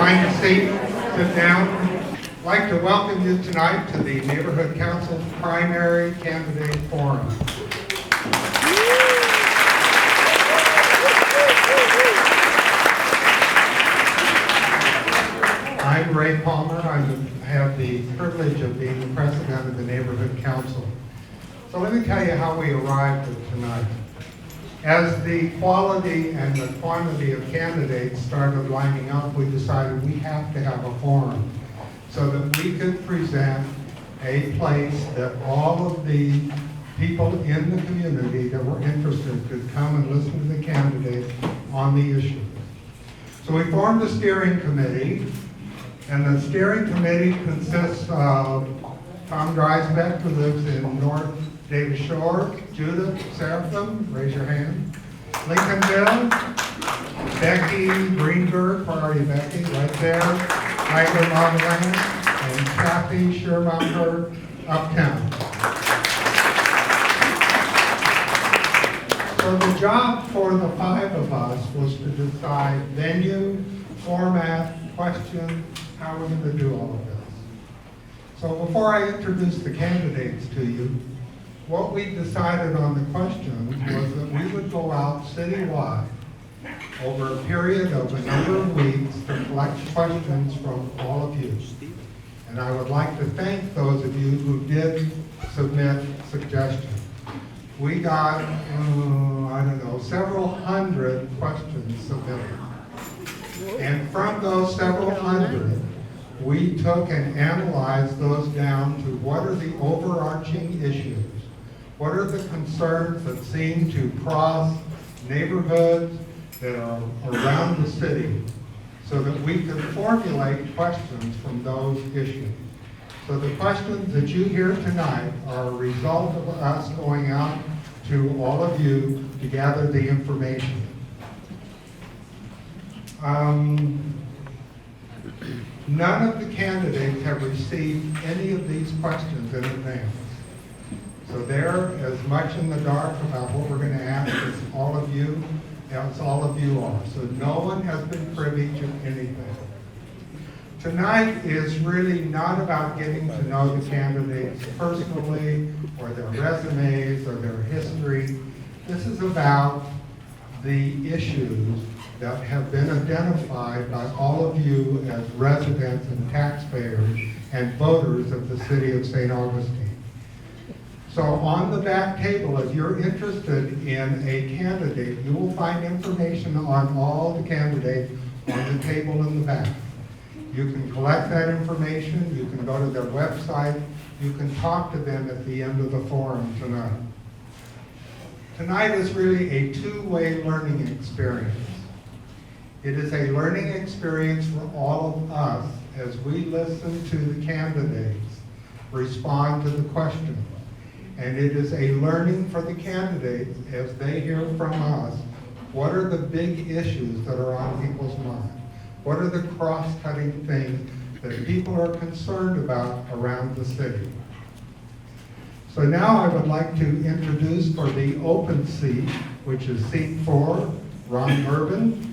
find a seat, sit down. I'd like to welcome you tonight to the Neighborhood Council Primary Candidate Forum. I'm Rhey Palmer. I have the privilege of being the president of the Neighborhood Council. So let me tell you how we arrived at tonight. As the quality and the quantity of candidates started lining up, we decided we have to have a forum so that we could present a place that all of the people in the community that were interested could come and listen to the candidates on the issue. So we formed a steering committee, and the steering committee consists of Tom Dreisbeck, who lives in North Davis Shore, Judith Seraphim, raise your hand, Lincolnville, Becky Greenberg, party Becky, right there, Tiger Modeland, and Kathy Scherbacher, uptown. So the job for the five of us was to decide venue, format, question, how we're going to do all of this. So before I introduce the candidates to you, what we decided on the question was that we would go out citywide over a period of a number of weeks to collect questions from all of you. And I would like to thank those of you who did submit suggestions. We got, several hundred questions submitted. And from those several hundred, we took and analyzed those down to what are the overarching issues. What are the concerns that seem to cross neighborhoods that are around the city so that we can formulate questions from those issues? So the questions that you hear tonight are a result of us going out to all of you to gather the information. None of the candidates have received any of these questions in advance. So they're as much in the dark about what we're going to ask as all of you are. So no one has been privy to anything. Tonight is really not about getting to know the candidates personally, or their resumes, or their history. This is about the issues that have been identified by all of you as residents and taxpayers and voters of the city of St. Augustine. So on the back table, if you're interested in a candidate, you will find information on all the candidates on the table in the back. You can collect that information, you can go to their website, you can talk to them at the end of the forum tonight. Tonight is really a two-way learning experience. It is a learning experience for all of us as we listen to the candidates respond to the questions. And it is a learning for the candidates as they hear from us what are the big issues that are on people's minds. What are the cross-cutting things that people are concerned about around the city? So now I would like to introduce for the open seat, which is seat 4, Ron Berben.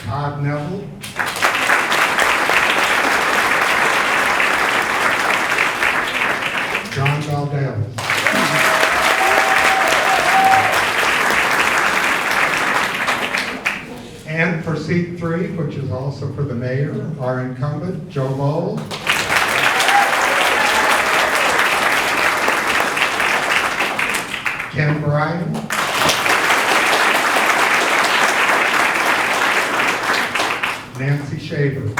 Todd Neville. John Valdes. And for seat 3, which is also for the mayor, our incumbent, Joe Boles. Ken Bryan. Nancy Shaver.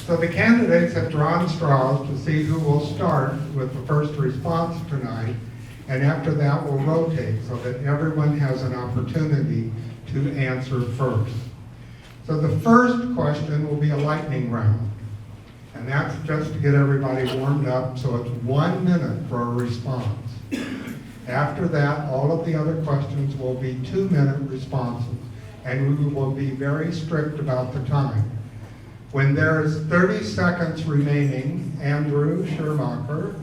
So the candidates have drawn straws to see who will start with the first response tonight, and after that we'll rotate so that everyone has an opportunity to answer first. So the first question will be a lightning round, and that's just to get everybody warmed up, so it's 1 minute for a response. After that, all of the other questions will be 2-minute responses, and we will be very strict about the time. When there's 30 seconds remaining, Andrew Schermacher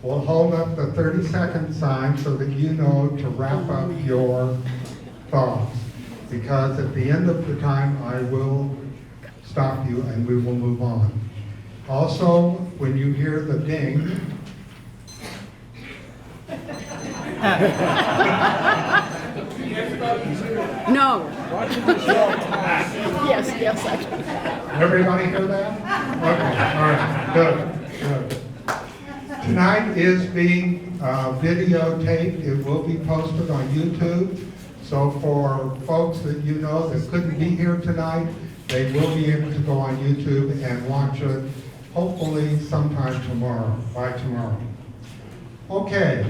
will hold up the 30-second sign so that you know to wrap up your thoughts. Because at the end of the time, I will stop you and we will move on. Also, when you hear the ding, No. Yes, actually. everybody hear that? Okay, all right, good. Tonight is being videotaped. It will be posted on YouTube. So for folks that you know that couldn't be here tonight, they will be able to go on YouTube and watch it, hopefully sometime tomorrow, by tomorrow. Okay.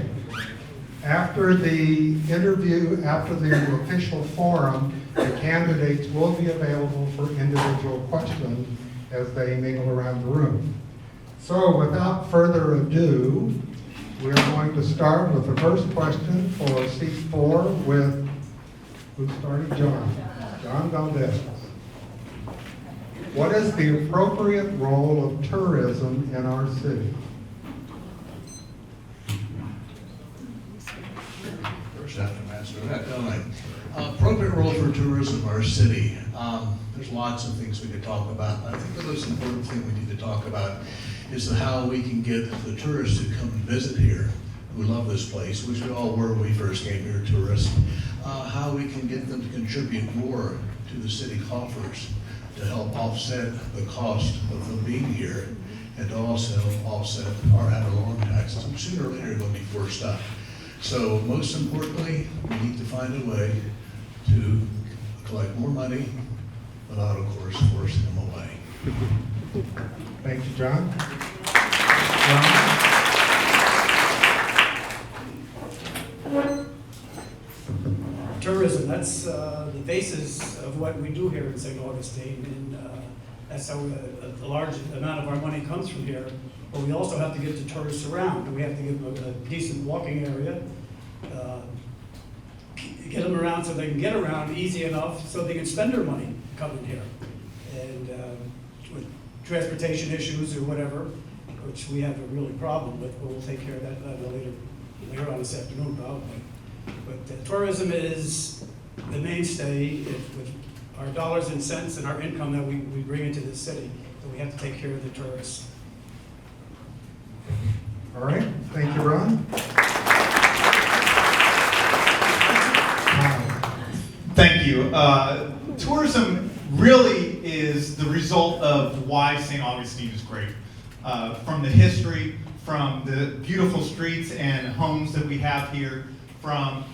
After the interview, after the official forum, the candidates will be available for individual questions as they mingle around the room. So without further ado, we're going to start with the first question for seat 4 with, who started? John Valdes. What is the appropriate role of tourism in our city? After Master, appropriate role for tourism in our city. There's lots of things we could talk about. I think the most important thing we need to talk about is how we can get the tourists to come visit here, who love this place, which we all were when we first came here, tourists. How we can get them to contribute more to the city coffers to help offset the cost of them being here, and to also offset our ad valorem taxes, which sooner or later are going to be forced up. So most importantly, we need to find a way to collect more money, but not, of course, force them away. Thank you, John. Tourism, that's the basis of what we do here in St. Augustine, and that's how a large amount of our money comes from here. but we also have to get the tourists around, and we have to give them a decent walking area. Get them around so they can get around easy enough so they can spend their money coming here. And with transportation issues or whatever, which we have a really problem with, but we'll take care of that later on this afternoon probably. But tourism is the mainstay with our dollars and cents and our income that we bring into the city. So we have to take care of the tourists. All right, thank you, Ron. Thank you. Tourism really is the result of why St. Augustine is great. From the history, from the beautiful streets and homes that we have here, from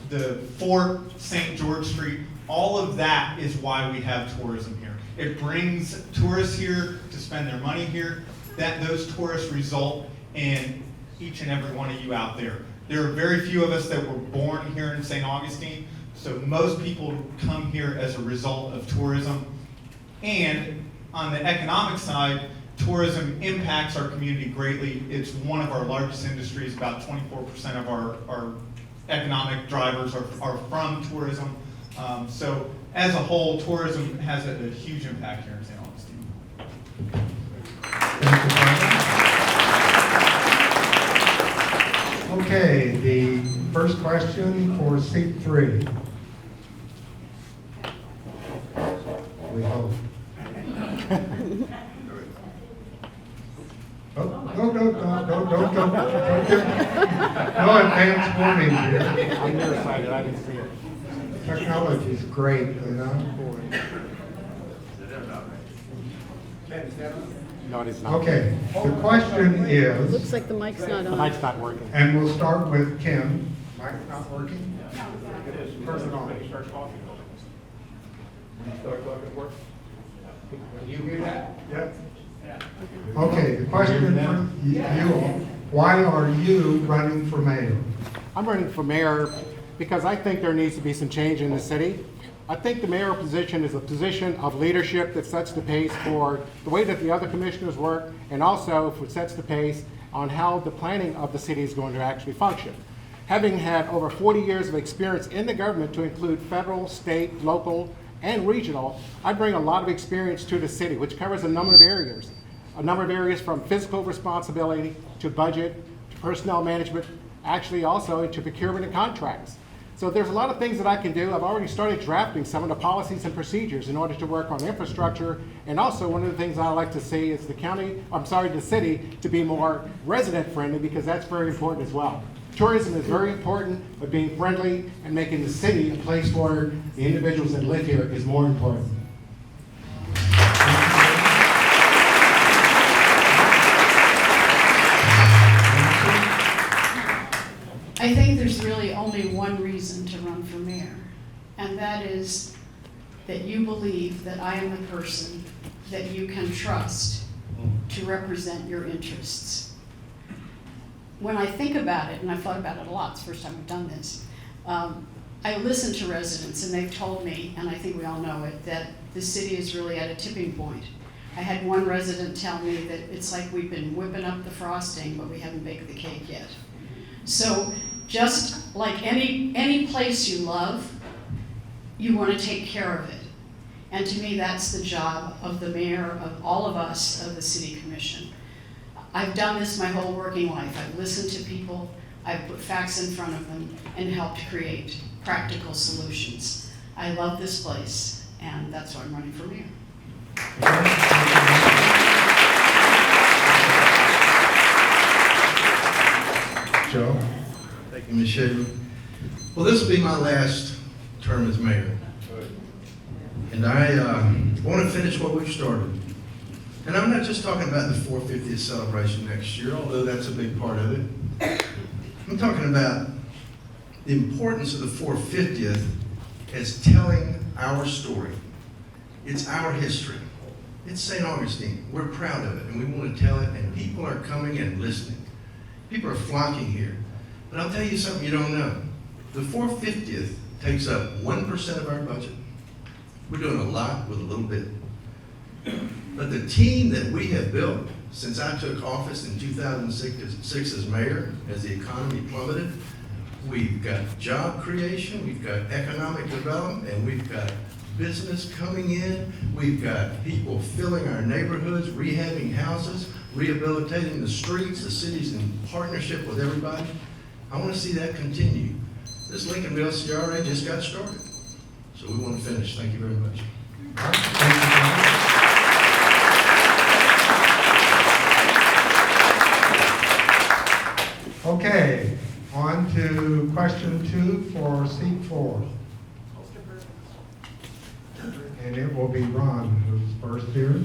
the Fort St. George Street, all of that is why we have tourism here. It brings tourists here to spend their money here. Those tourists result in each and every one of you out there. There are very few of us that were born here in St. Augustine, so most people come here as a result of tourism. And on the economic side, tourism impacts our community greatly. It's one of our largest industries. About 24% of our economic drivers are from tourism. So as a whole, tourism has a huge impact here in St. Augustine. Thank you, Brian. Okay, the first question for seat 3. We hope. Don't give, no advance warning here. I'm nearsighted, I didn't see it. Technology's great, you know? No, it is not. Okay, the question is, Looks like the mic's not The on. mic's not working. and we'll start with Kim. Mic not working? It is. Turn it on. When you start talking. You hear that? Yep. Okay, the question for you all, why are you running for mayor? I'm running for mayor because I think there needs to be some change in the city. I think the mayor position is a position of leadership that sets the pace for the way that the other commissioners work, and also sets the pace on how the planning of the city is going to actually function. Having had over 40 years of experience in the government, to include federal, state, local, and regional, I bring a lot of experience to the city, which covers a number of areas. A number of areas from fiscal responsibility to budget, to personnel management, actually also into procurement and contracts. So there's a lot of things that I can do. I've already started drafting some of the policies and procedures in order to work on infrastructure. And also one of the things I like to see is the city to be more resident friendly, because that's very important as well. Tourism is very important, but being friendly and making the city a place for the individuals that live here is more important. I think there's really only one reason to run for mayor, and that is that you believe that I am the person that you can trust to represent your interests. When I think about it, and I've thought about it a lot, it's the first time I've done this, I listen to residents, and they've told me, and I think we all know it, that the city is really at a tipping point. I had one resident tell me that it's like we've been whipping up the frosting, but we haven't baked the cake yet. So just like any place you love, you want to take care of it. And to me, that's the job of the mayor, of all of us, of the city commission. I've done this my whole working life. I've listened to people, I've put facts in front of them, and helped create practical solutions. I love this place, and that's why I'm running for mayor. Joe? Thank you, Michelle. Well, this will be my last term as mayor. And I want to finish what we've started. And I'm not just talking about the 450th celebration next year, although that's a big part of it. I'm talking about the importance of the 450th as telling our story. It's our history. It's St. Augustine. We're proud of it, and we want to tell it, and people are coming and listening. People are flocking here. But I'll tell you something you don't know. The 450th takes up 1% of our budget. We're doing a lot with a little bit. But the team that we have built since I took office in 2006 as mayor, as the economy plummeted, we've got job creation, we've got economic development, and we've got business coming in. We've got people filling our neighborhoods, rehabbing houses, rehabilitating the streets. The city's in partnership with everybody. I want to see that continue. This Lincolnville CRA just got started. So we want to finish. Thank you very much. Okay, on to question 2 for seat 4. And it will be Ron who's first here.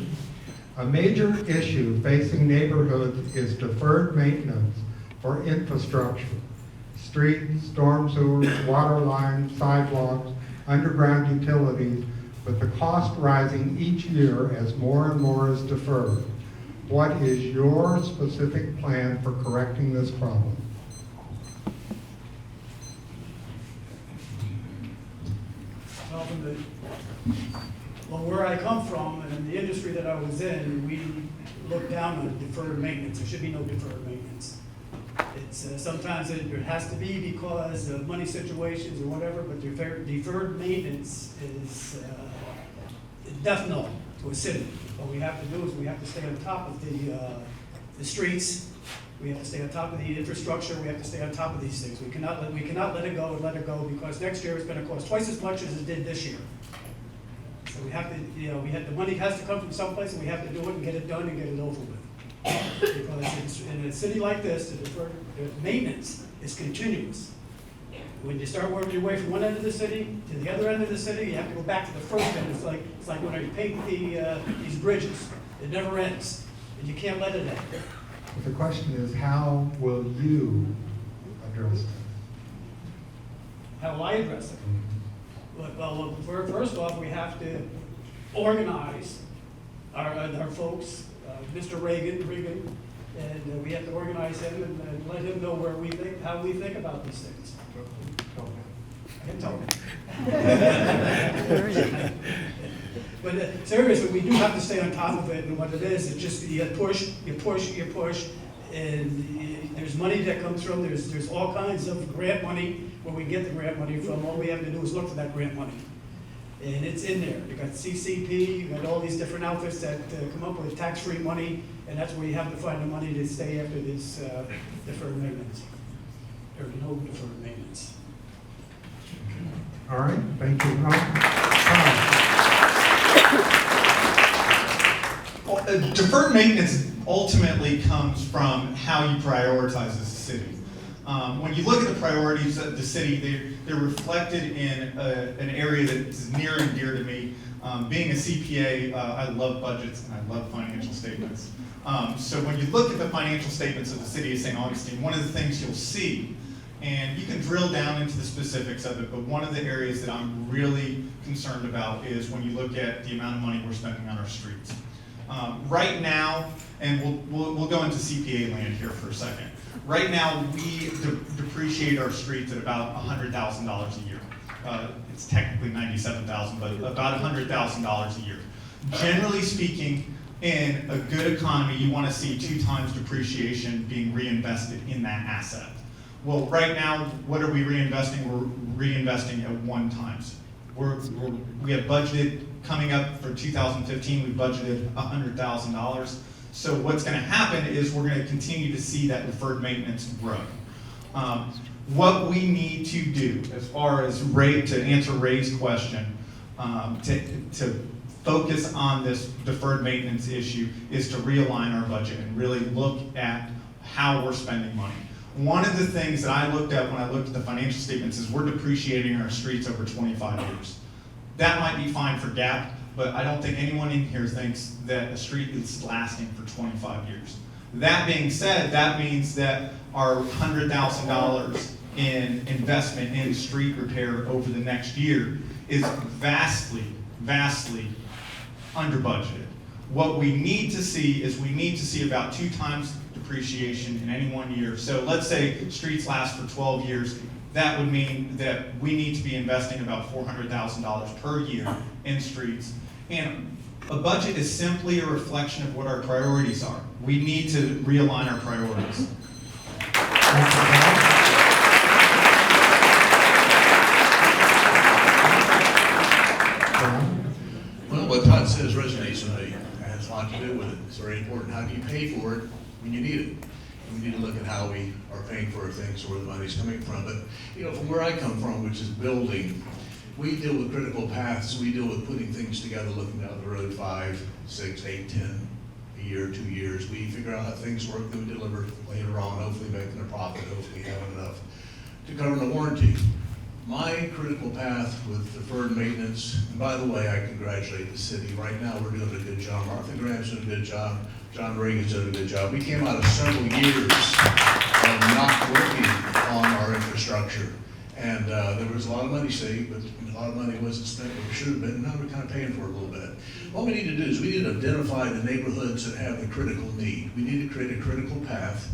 A major issue facing neighborhoods is deferred maintenance for infrastructure. Streets, storm sewers, water lines, sidewalks, underground utilities, with the cost rising each year as more and more is deferred. What is your specific plan for correcting this problem? Well, where I come from and the industry that I was in, we look down on deferred maintenance. There should be no deferred maintenance. It's sometimes it has to be because of money situations or whatever, but deferred maintenance is death knell to a city. What we have to do is we have to stay on top of the streets. We have to stay on top of the infrastructure. We have to stay on top of these things. We cannot let it go and let it go, because next year it's going to cost twice as much as it did this year. So we have to, the money has to come from someplace, and we have to do it and get it done and get it over with. Because in a city like this, the maintenance is continuous. When you start working your way from one end of the city to the other end of the city, you have to go back to the first end. It's like when you paint these bridges. It never ends, and you can't let it end. The question is, how will you address it? How will I address it? Well, first off, we have to organize our folks, Mr. Reagan, and we have to organize him and let him know how we think about these things. I can tell him. But seriously, we do have to stay on top of it, and what it is, it's just you push, and there's money that comes from, there's all kinds of grant money, where we get the grant money from. All we have to do is look for that grant money. And it's in there. You got CCP, you got all these different outfits that come up with tax-free money, and that's where you have to find the money to stay after this deferred maintenance. There's no deferred maintenance. All right, thank you. Well, deferred maintenance ultimately comes from how you prioritize as a city. When you look at the priorities of the city, they're reflected in an area that's near and dear to me. Being a CPA, I love budgets and I love financial statements. So when you look at the financial statements of the city of St. Augustine, one of the things you'll see, and you can drill down into the specifics of it, but one of the areas that I'm really concerned about is when you look at the amount of money we're spending on our streets. Right now, and we'll go into CPA land here for a second. Right now, we depreciate our streets at about $100,000 a year. It's technically $97,000, but about $100,000 a year. Generally speaking, in a good economy, you want to see 2 times depreciation being reinvested in that asset. Well, right now, what are we reinvesting? We're reinvesting at 1 times. We have budgeted, coming up for 2015, we budgeted $100,000. So what's going to happen is we're going to continue to see that deferred maintenance grow. What we need to do, as far as to answer Ray's question, to focus on this deferred maintenance issue, is to realign our budget and really look at how we're spending money. One of the things that I looked at when I looked at the financial statements is we're depreciating our streets over 25 years. That might be fine for GAAP, but I don't think anyone in here thinks that a street is lasting for 25 years. That being said, that means that our $100,000 in investment in street repair over the next year is vastly, vastly under budgeted. What we need to see is about 2 times depreciation in any 1 year. So let's say streets last for 12 years. That would mean that we need to be investing about $400,000 per year in streets. And a budget is simply a reflection of what our priorities are. We need to realign our priorities. Well, what Todd says resonates with me. It has a lot to do with it. It's very important. How do you pay for it when you need it? And we need to look at how we are paying for things, where the money's coming from. But, you know, from where I come from, which is building, we deal with critical paths. We deal with putting things together, looking down the road 5, 6, 8, 10, a year, 2 years. We figure out how things work, then we deliver later on, hopefully making a profit, hopefully having enough to cover the warranty. My critical path with deferred maintenance, and by the way, I congratulate the city. Right now, we're doing a good job. Martha Graham's doing a good job. John Reagan's doing a good job. We came out of several years of not working on our infrastructure. And there was a lot of money saved, but a lot of money wasn't spent where it should have been. Now we're kind of paying for it a little bit. What we need to do is we need to identify the neighborhoods that have the critical need. We need to create a critical path.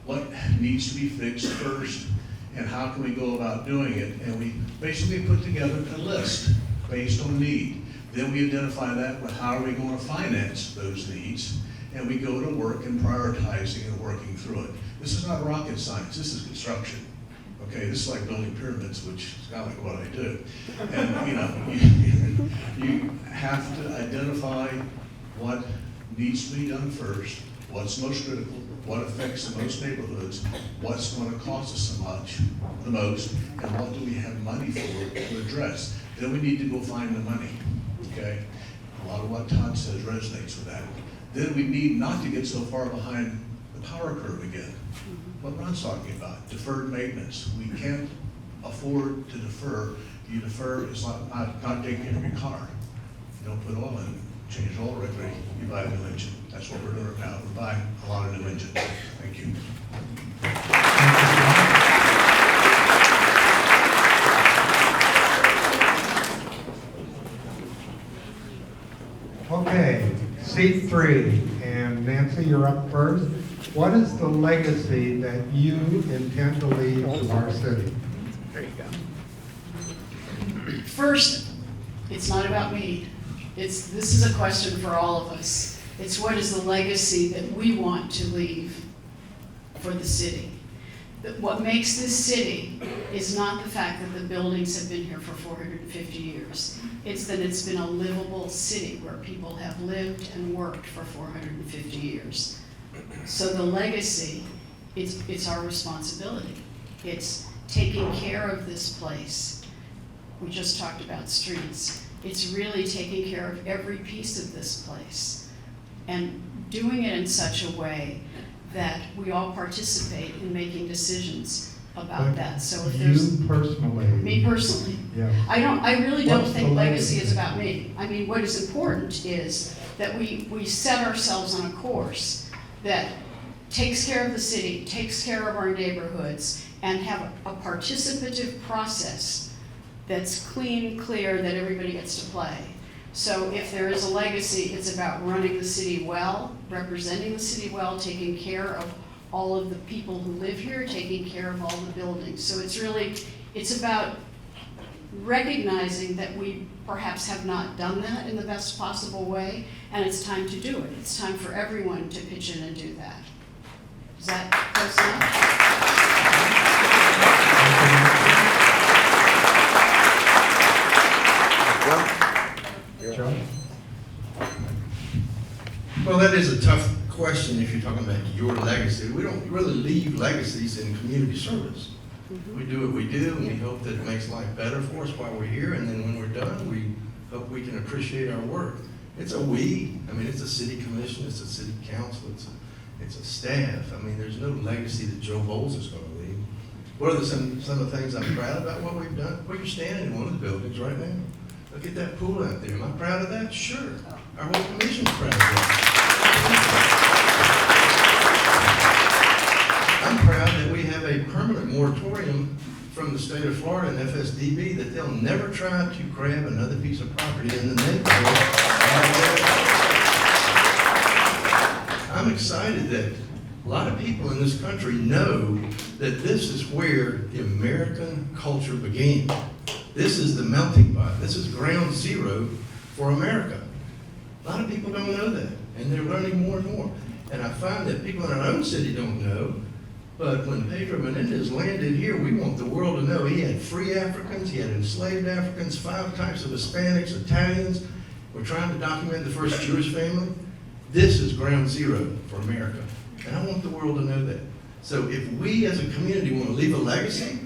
What needs to be fixed first, and how can we go about doing it? And we basically put together a list based on need. Then we identify that with how are we going to finance those needs, and we go to work in prioritizing and working through it. This is not rocket science, this is construction. Okay, this is like building pyramids, which is kind of like what I do. And you know, you have to identify what needs to be done first, what's most critical, what affects the most neighborhoods, what's going to cost us the most, and what do we have money for to address. Then we need to go find the money, okay? A lot of what Todd says resonates with that. Then we need not to get so far behind the power curve again. What Ron's talking about, deferred maintenance. We can't afford to defer. You defer, it's not taking care of your car. You don't put oil in, change oil regularly, you buy a new engine. That's what we're doing now. We're buying a lot of new engines. Thank you. Okay, seat 3, and Nancy, you're up first. What is the legacy that you intend to leave to our city? There you go. First, it's not about me. This is a question for all of us. It's what is the legacy that we want to leave for the city. What makes this city is not the fact that the buildings have been here for 450 years. It's that it's been a livable city where people have lived and worked for 450 years. So the legacy, it's our responsibility. It's taking care of this place. We just talked about streets. It's really taking care of every piece of this place and doing it in such a way that we all participate in making decisions about that. So if there's You personally. me personally, Yeah. I really don't What's think the legacy legacy? is about me. I mean, what is important is that we set ourselves on a course that takes care of the city, takes care of our neighborhoods, and have a participative process that's clean, clear, that everybody gets to play. So if there is a legacy, it's about running the city well, representing the city well, taking care of all of the people who live here, taking care of all the buildings. So it's about recognizing that we perhaps have not done that in the best possible way, and it's time to do it. It's time for everyone to pitch in and do that. Is that close enough? Joe? Well, that is a tough question if you're talking about your legacy. We don't really leave legacies in community service. We do what we do, and we hope that it makes life better for us while we're here, and then when we're done, we hope we can appreciate our work. It's a we. I mean, it's a city commission, it's a city council, it's a staff. I mean, there's no legacy that Joe Boles is going to leave. What are some of the things I'm proud about what we've done? Well, you're standing in one of the buildings right now. Look at that pool out there. Am I proud of that? Sure. Our whole commission's proud of that. I'm proud that we have a permanent moratorium from the state of Florida and FSDB that they'll never try to grab another piece of property in the neighborhood. I'm excited that a lot of people in this country know that this is where the American culture began. This is the melting pot. This is ground zero for America. A lot of people don't know that, and they're learning more and more. And I find that people in our own city don't know, but when Pedro Menendez landed here, we want the world to know he had free Africans, he had enslaved Africans, 5 types of Hispanics, Italians. We're trying to document the first Jewish family. This is ground zero for America, and I want the world to know that. So if we as a community want to leave a legacy,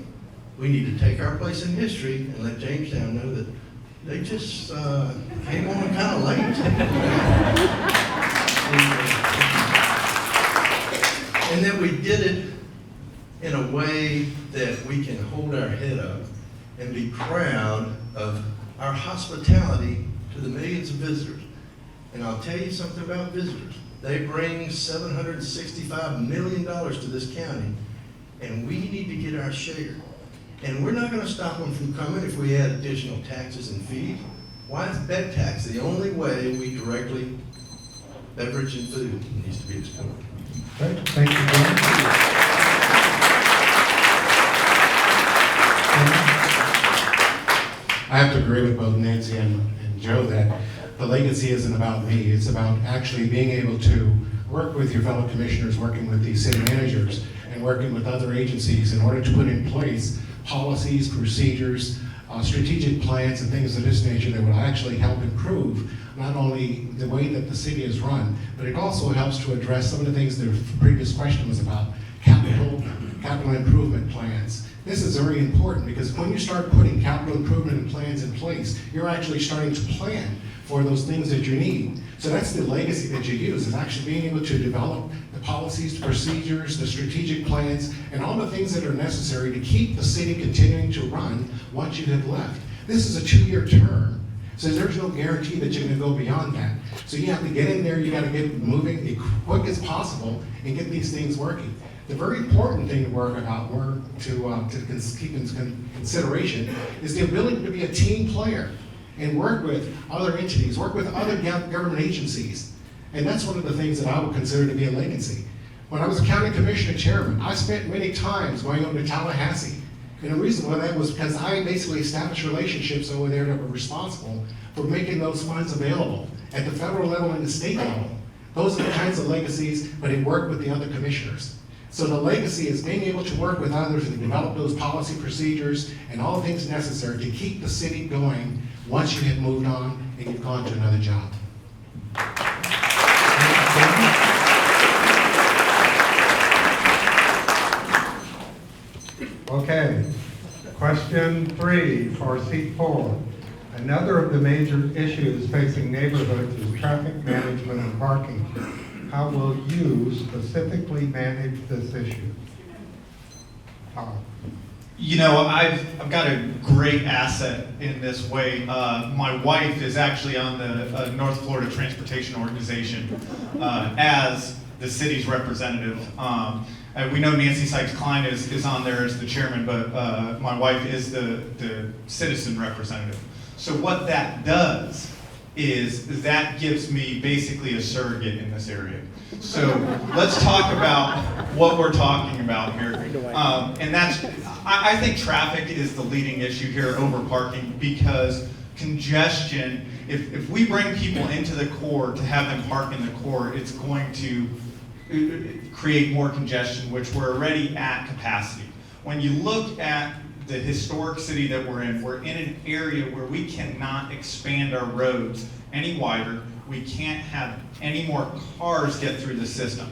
we need to take our place in history and let Jamestown know that they just came on kind of late. And that we did it in a way that we can hold our head up and be proud of our hospitality to the millions of visitors. And I'll tell you something about visitors. They bring $765 million to this county, and we need to get our share. And we're not going to stop them from coming if we add additional taxes and fees. Why is bed tax the only way we directly, beverage and food needs to be explored? Great, thank you, John. I have to agree with both Nancy and Joe that the legacy isn't about me. It's about actually being able to work with your fellow commissioners, working with these city managers, and working with other agencies in order to put in place policies, procedures, strategic plans, and things of this nature that will actually help improve not only the way that the city is run, but it also helps to address some of the things the previous question was about, capital improvement plans. This is very important because when you start putting capital improvement plans in place, you're actually starting to plan for those things that you need. So that's the legacy that you use, is actually being able to develop the policies, the procedures, the strategic plans, and all the things that are necessary to keep the city continuing to run once you have left. This is a 2-year term, so there's no guarantee that you're going to go beyond that. So you have to get in there, you got to get moving as quick as possible and get these things working. The very important thing to keep in consideration is the ability to be a team player and work with other entities, work with other government agencies. And that's one of the things that I would consider to be a legacy. When I was a county commissioner chairman, I spent many times going over to Tallahassee. And the reason why that was because I basically established relationships over there that were responsible for making those funds available at the federal level and the state level. Those are the kinds of legacies, but it worked with the other commissioners. So the legacy is being able to work with others and develop those policy procedures and all the things necessary to keep the city going once you have moved on and you've gone to another job. Okay, question 3 for seat 4. Another of the major issues facing neighborhoods is traffic management and parking. How will you specifically manage this issue? Todd. You know, I've got a great asset in this way. My wife is actually on the North Florida Transportation Organization as the city's representative. We know Nancy Sykes-Klein is on there as the chairman, but my wife is the citizen representative. So what that does is that gives me basically a surrogate in this area. So let's talk about what we're talking about here. And that's, I think traffic is the leading issue here over parking, because congestion, if we bring people into the core to have them park in the core, it's going to create more congestion, which we're already at capacity. When you look at the historic city that we're in an area where we cannot expand our roads any wider. We can't have any more cars get through the system.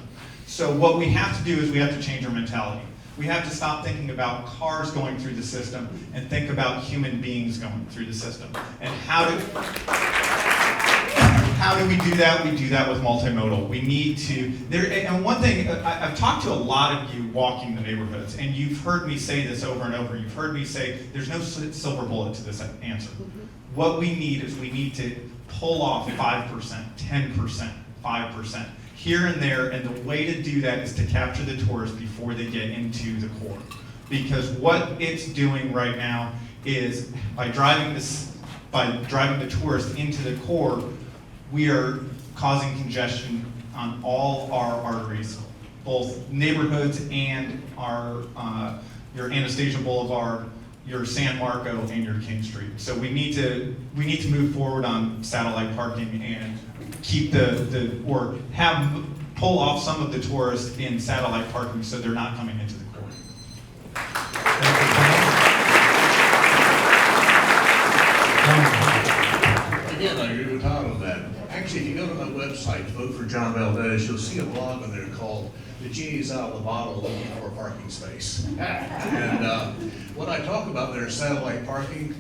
So what we have to do is we have to change our mentality. We have to stop thinking about cars going through the system and think about human beings going through the system. And how do we do that? We do that with multimodal. We need to, and one thing, I've talked to a lot of you walking the neighborhoods, and you've heard me say this over and over. You've heard me say there's no silver bullet to this answer. What we need is we need to pull off 5%, 10%, 5%, here and there, and the way to do that is to capture the tourists before they get into the core. Because what it's doing right now is by driving the tourists into the core, we are causing congestion on all our arteries, both neighborhoods and your Anastasia Boulevard, your San Marco, and your King Street. So we need to move forward on satellite parking and keep or have pull off some of the tourists in satellite parking so they're not coming into the court. Again, I agree with Todd on that. Actually, if you go to my website, vote for John Valdes, you'll see a blog on there called "The Genie's Out of the Bottle Looking for a Parking Space." And what I talk about there is satellite parking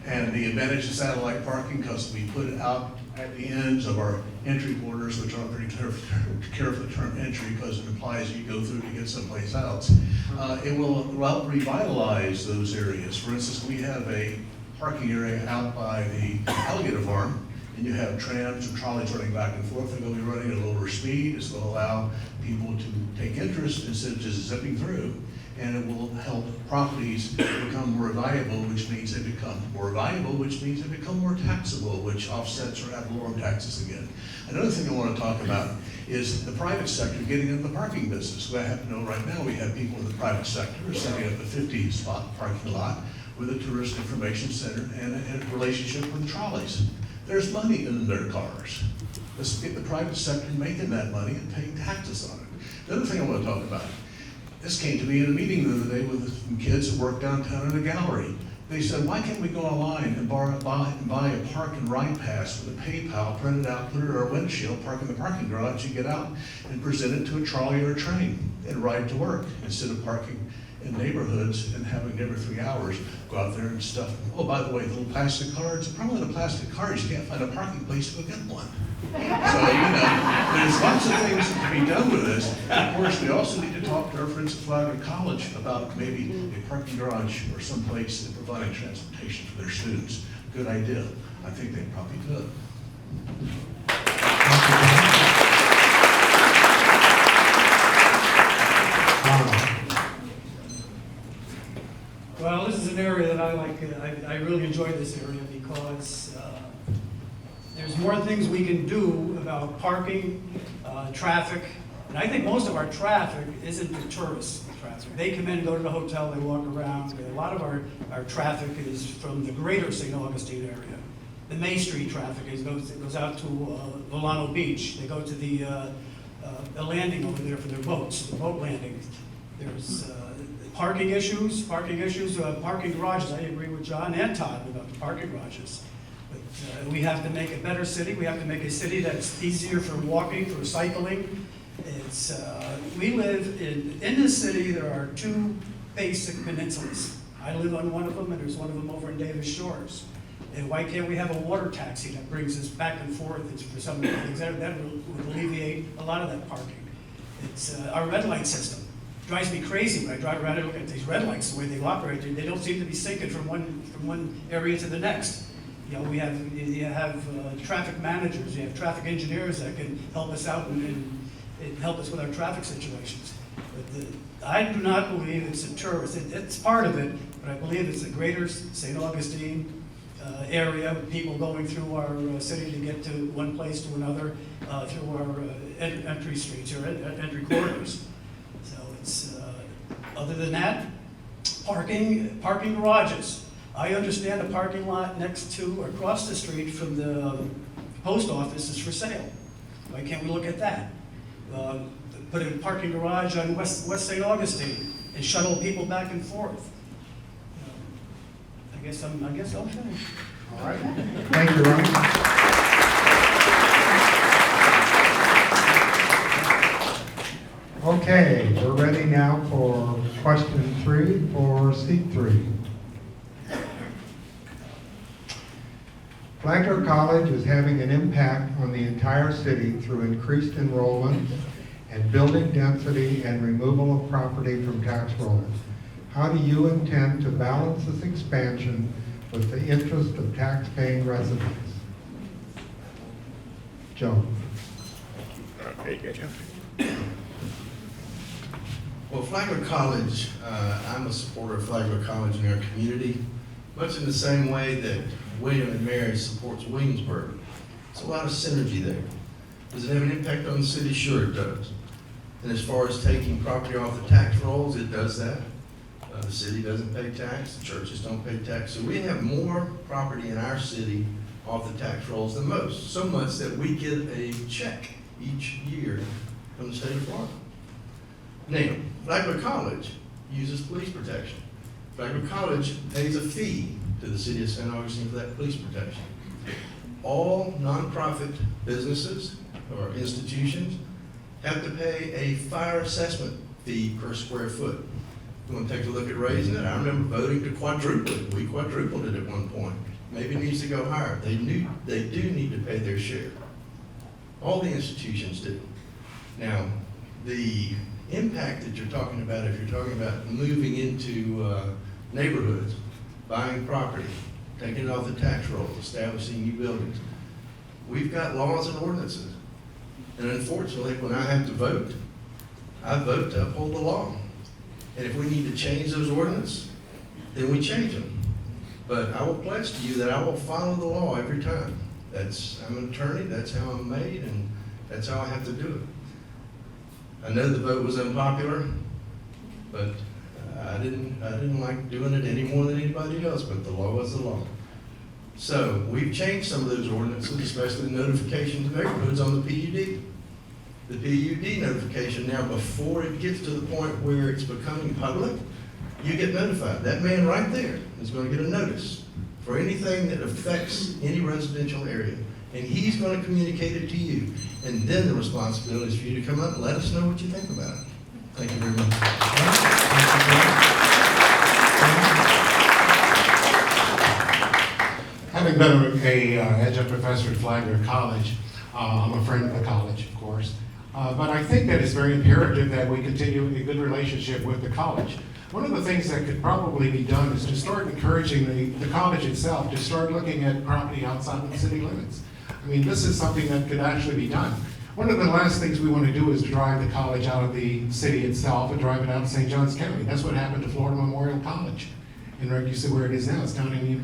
and the advantage of satellite parking, because we put it out at the ends of our entry borders, which I'm pretty careful the term entry because it implies you go through to get someplace else. It will help revitalize those areas. For instance, we have a parking area out by the alligator farm, and you have trams and trolleys running back and forth. They're going to be running at a lower speed. It's going to allow people to take interest instead of just zipping through. And it will help properties become more valuable, which means they become more valuable, which means they become more taxable, which offsets or ad valorem taxes again. Another thing I want to talk about is the private sector getting into the parking business. I have to know right now we have people in the private sector setting up a 50-spot parking lot with a tourist information center and a relationship with trolleys. There's money in their cars. Let's get the private sector making that money and paying taxes on it. The other thing I want to talk about, this came to me in a meeting the other day with some kids that work downtown in a gallery. They said, why can't we go online and buy a park and ride pass with a PayPal, print it out, put it in our windshield, park in the parking garage, and get out and present it to a trolley or a train and ride to work instead of parking in neighborhoods and having every 3 hours go out there and stuff. Oh, by the way, the little plastic cards, the problem with the plastic cards, you can't find a parking place to go get one. So, there's lots of things that can be done with this. And of course, we also need to talk to our friends at Flagler College about maybe a parking garage or someplace that providing transportation for their students. Good idea. I think they probably could. Well, this is an area that I like. I really enjoy this area because there's more things we can do about parking, traffic, and I think most of our traffic isn't the tourist traffic. They come in, go to the hotel, they walk around. A lot of our traffic is from the greater St. Augustine area. The May Street traffic goes out to Volano Beach. They go to the landing over there for their boats, the boat landing. There's parking issues, parking garages. I agree with John and Todd about the parking garages. But we have to make a better city. We have to make a city that's easier for walking, for cycling. We live in this city. There are two basic peninsulas. I live on one of them, and there's one of them over in Davis Shores. And why can't we have a water taxi that brings us back and forth for some of the things? That would alleviate a lot of that parking. It's our red light system. Drives me crazy when I drive around and look at these red lights, the way they operate. They don't seem to be syncing from one area to the next. You know, you have traffic managers, you have traffic engineers that can help us out and help us with our traffic situations. But I do not believe it's a tourist. It's part of it, but I believe it's the greater St. Augustine area, with people going through our city to get to one place to another through our entry streets or entry corridors. So it's other than that, parking garages. I understand a parking lot next to or across the street from the post office is for sale. Why can't we look at that? Put a parking garage on West St. Augustine and shuttle people back and forth. I guess I'm finished. All right. Thank you, Ron. Okay, we're ready now for question 3 for seat 3. Flagler College is having an impact on the entire city through increased enrollment and building density and removal of property from tax rolls. How do you intend to balance this expansion with the interest of tax-paying residents? Joe. Well, Flagler College, I'm a supporter of Flagler College in our community, much in the same way that William and Mary supports Williamsburg. There's a lot of synergy there. Does it have an impact on the city? Sure it does. And as far as taking property off the tax rolls, it does that. The city doesn't pay tax, the churches don't pay tax. So we have more property in our city off the tax rolls than most. So much that we get a check each year from the state of Florida. Now, Flagler College uses police protection. Flagler College pays a fee to the city of St. Augustine for that police protection. All nonprofit businesses or institutions have to pay a fire assessment fee per square foot. You want to take a look at raising it? I remember voting to quadruple it. We quadrupled it at one point. Maybe it needs to go higher. They do need to pay their share. All the institutions do. Now, the impact that you're talking about, if you're talking about moving into neighborhoods, buying property, taking it off the tax rolls, establishing new buildings, we've got laws and ordinances. And unfortunately, when I have to vote, I vote to uphold the law. And if we need to change those ordinances, then we change them. But I will pledge to you that I will follow the law every time. I'm an attorney, that's how I'm made, and that's how I have to do it. I know the vote was unpopular, but I didn't like doing it any more than anybody else, but the law was the law. So we've changed some of those ordinances, especially the notification to neighborhoods on the PUD. The PUD notification now, before it gets to the point where it's becoming public, you get notified. That man right there is going to get a notice for anything that affects any residential area. And he's going to communicate it to you. And then the responsibility is for you to come up and let us know what you think about it. Thank you very much. Having been a adjunct professor at Flagler College, I'm a friend of the college, of course. But I think that it's very imperative that we continue a good relationship with the college. One of the things that could probably be done is to start encouraging the college itself to start looking at property outside of the city limits. I mean, this is something that could actually be done. One of the last things we want to do is drive the college out of the city itself and drive it out of St. Johns County. That's what happened to Florida Memorial College. And you see where it is now. It's down in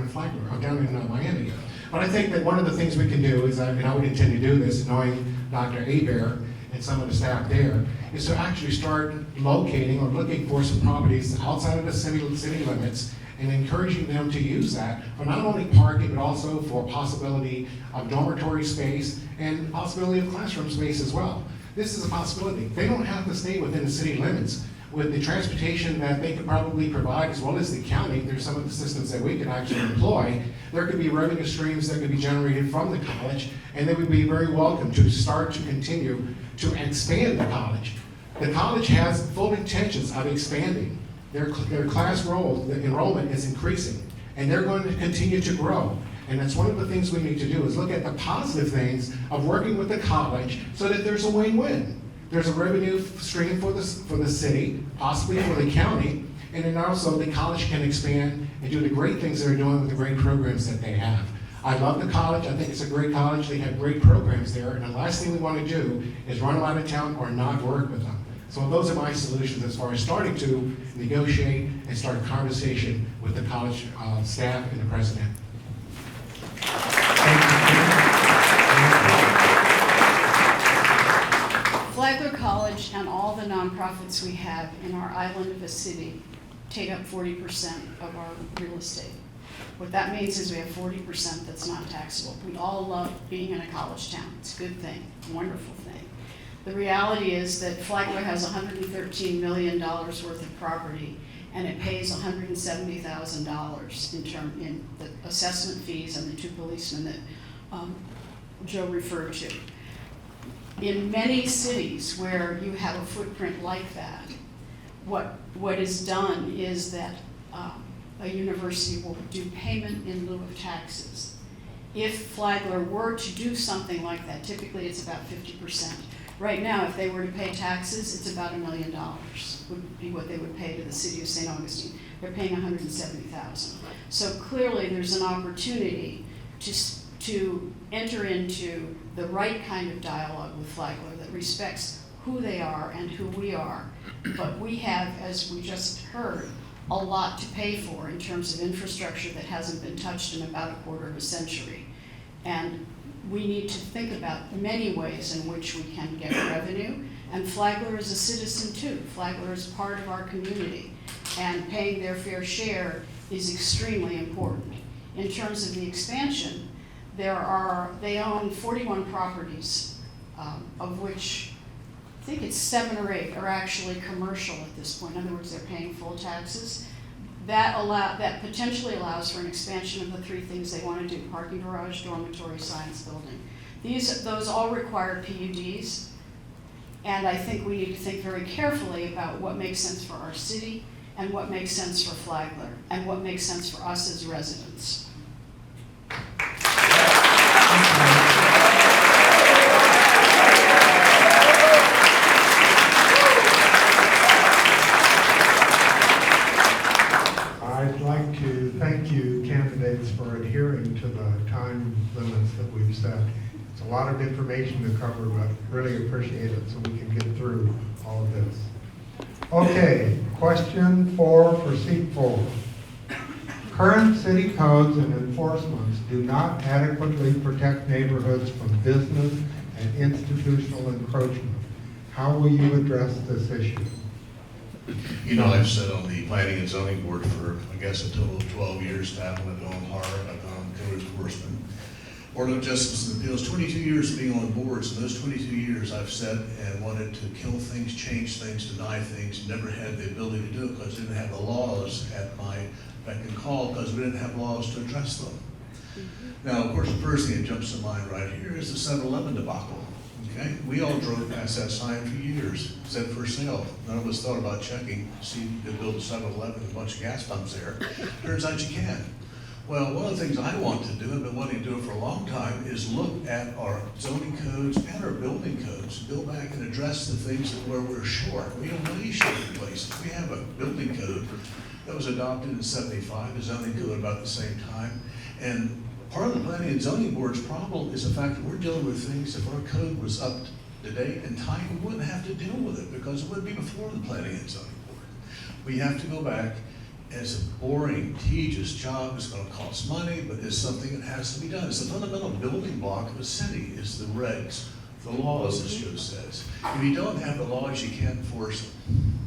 Flagler, or down in Miami. But I think that one of the things we can do is, and I would intend to do this, knowing Dr. Hebert and some of the staff there, is to actually start locating or looking for some properties outside of the city limits and encouraging them to use that for not only parking, but also for possibility of dormitory space and possibility of classroom space as well. This is a possibility. They don't have to stay within the city limits. With the transportation that they could probably provide, as well as the county, there's some of the systems that we could actually employ. There could be revenue streams that could be generated from the college, and they would be very welcome to start to continue to expand the college. The college has full intentions of expanding. Their class roll, the enrollment is increasing, and they're going to continue to grow. And that's one of the things we need to do, is look at the positive things of working with the college so that there's a win-win. There's a revenue stream for the city, possibly for the county, and then also the college can expand and do the great things they're doing with the great programs that they have. I love the college. I think it's a great college. They have great programs there, and the last thing we want to do is run them out of town or not work with them. So those are my solutions as far as starting to negotiate and start a conversation with the college staff and the president. Flagler College and all the nonprofits we have in our island of a city take up 40% of our real estate. What that means is we have 40% that's not taxable. We all love being in a college town. It's a good thing, a wonderful thing. The reality is that Flagler has $113 million worth of property, and it pays $170,000 in the assessment fees and the 2 policemen that Joe referred to. In many cities where you have a footprint like that, what is done is that a university will do payment in lieu of taxes. If Flagler were to do something like that, typically it's about 50%. Right now, if they were to pay taxes, it's about $1 million would be what they would pay to the city of St. Augustine. They're paying $170,000. So clearly there's an opportunity to enter into the right kind of dialogue with Flagler that respects who they are and who we are. But we have, as we just heard, a lot to pay for in terms of infrastructure that hasn't been touched in about a quarter of a century. And we need to think about many ways in which we can get revenue. And Flagler is a citizen too. Flagler is part of our community. And paying their fair share is extremely important. In terms of the expansion, they own 41 properties, of which I think it's 7 or 8 are actually commercial at this point. In other words, they're paying full taxes. That potentially allows for an expansion of the 3 things they want to do: parking garage, dormitory, science building. Those all require PUDs, and I think we need to think very carefully about what makes sense for our city and what makes sense for Flagler and what makes sense for us as residents. I'd like to thank you candidates for adhering to the time limits that we've set. It's a lot of information to cover, but really appreciate it so we can get through all of this. Okay, question 4 for seat 4. Current city codes and enforcements do not adequately protect neighborhoods from business and institutional encroachment. How will you address this issue? You know, I've sat on the planning and zoning board for, I guess, a total of 12 years now. I've been on HAR, I've been on code enforcement, Board of Justice and Appeals, 22 years of being on boards. In those 22 years, I've sat and wanted to kill things, change things, deny things, never had the ability to do it because I didn't have the laws at my beck and call, because we didn't have laws to address them. Now, of course, the first thing that jumps to mind right here is the 7-Eleven debacle. Okay, we all drove past that sign for years, said for sale. None of us thought about checking, see if you could build a 7-Eleven with a bunch of gas pumps there. Turns out you can. Well, one of the things I want to do, and been wanting to do it for a long time, is look at our zoning codes and our building codes, go back and address the things where we're short. We don't really short in places. We have a building code that was adopted in '75, a zoning code about the same time, and part of the planning and zoning board's problem is the fact that we're dealing with things. If our code was up to date and time, we wouldn't have to deal with it because it would be before the planning and zoning board. We have to go back. It's a boring, tedious job. It's going to cost money, but it's something that has to be done. It's the fundamental building block of a city is the regs, the laws, as Joe says. If you don't have the laws, you can't enforce them.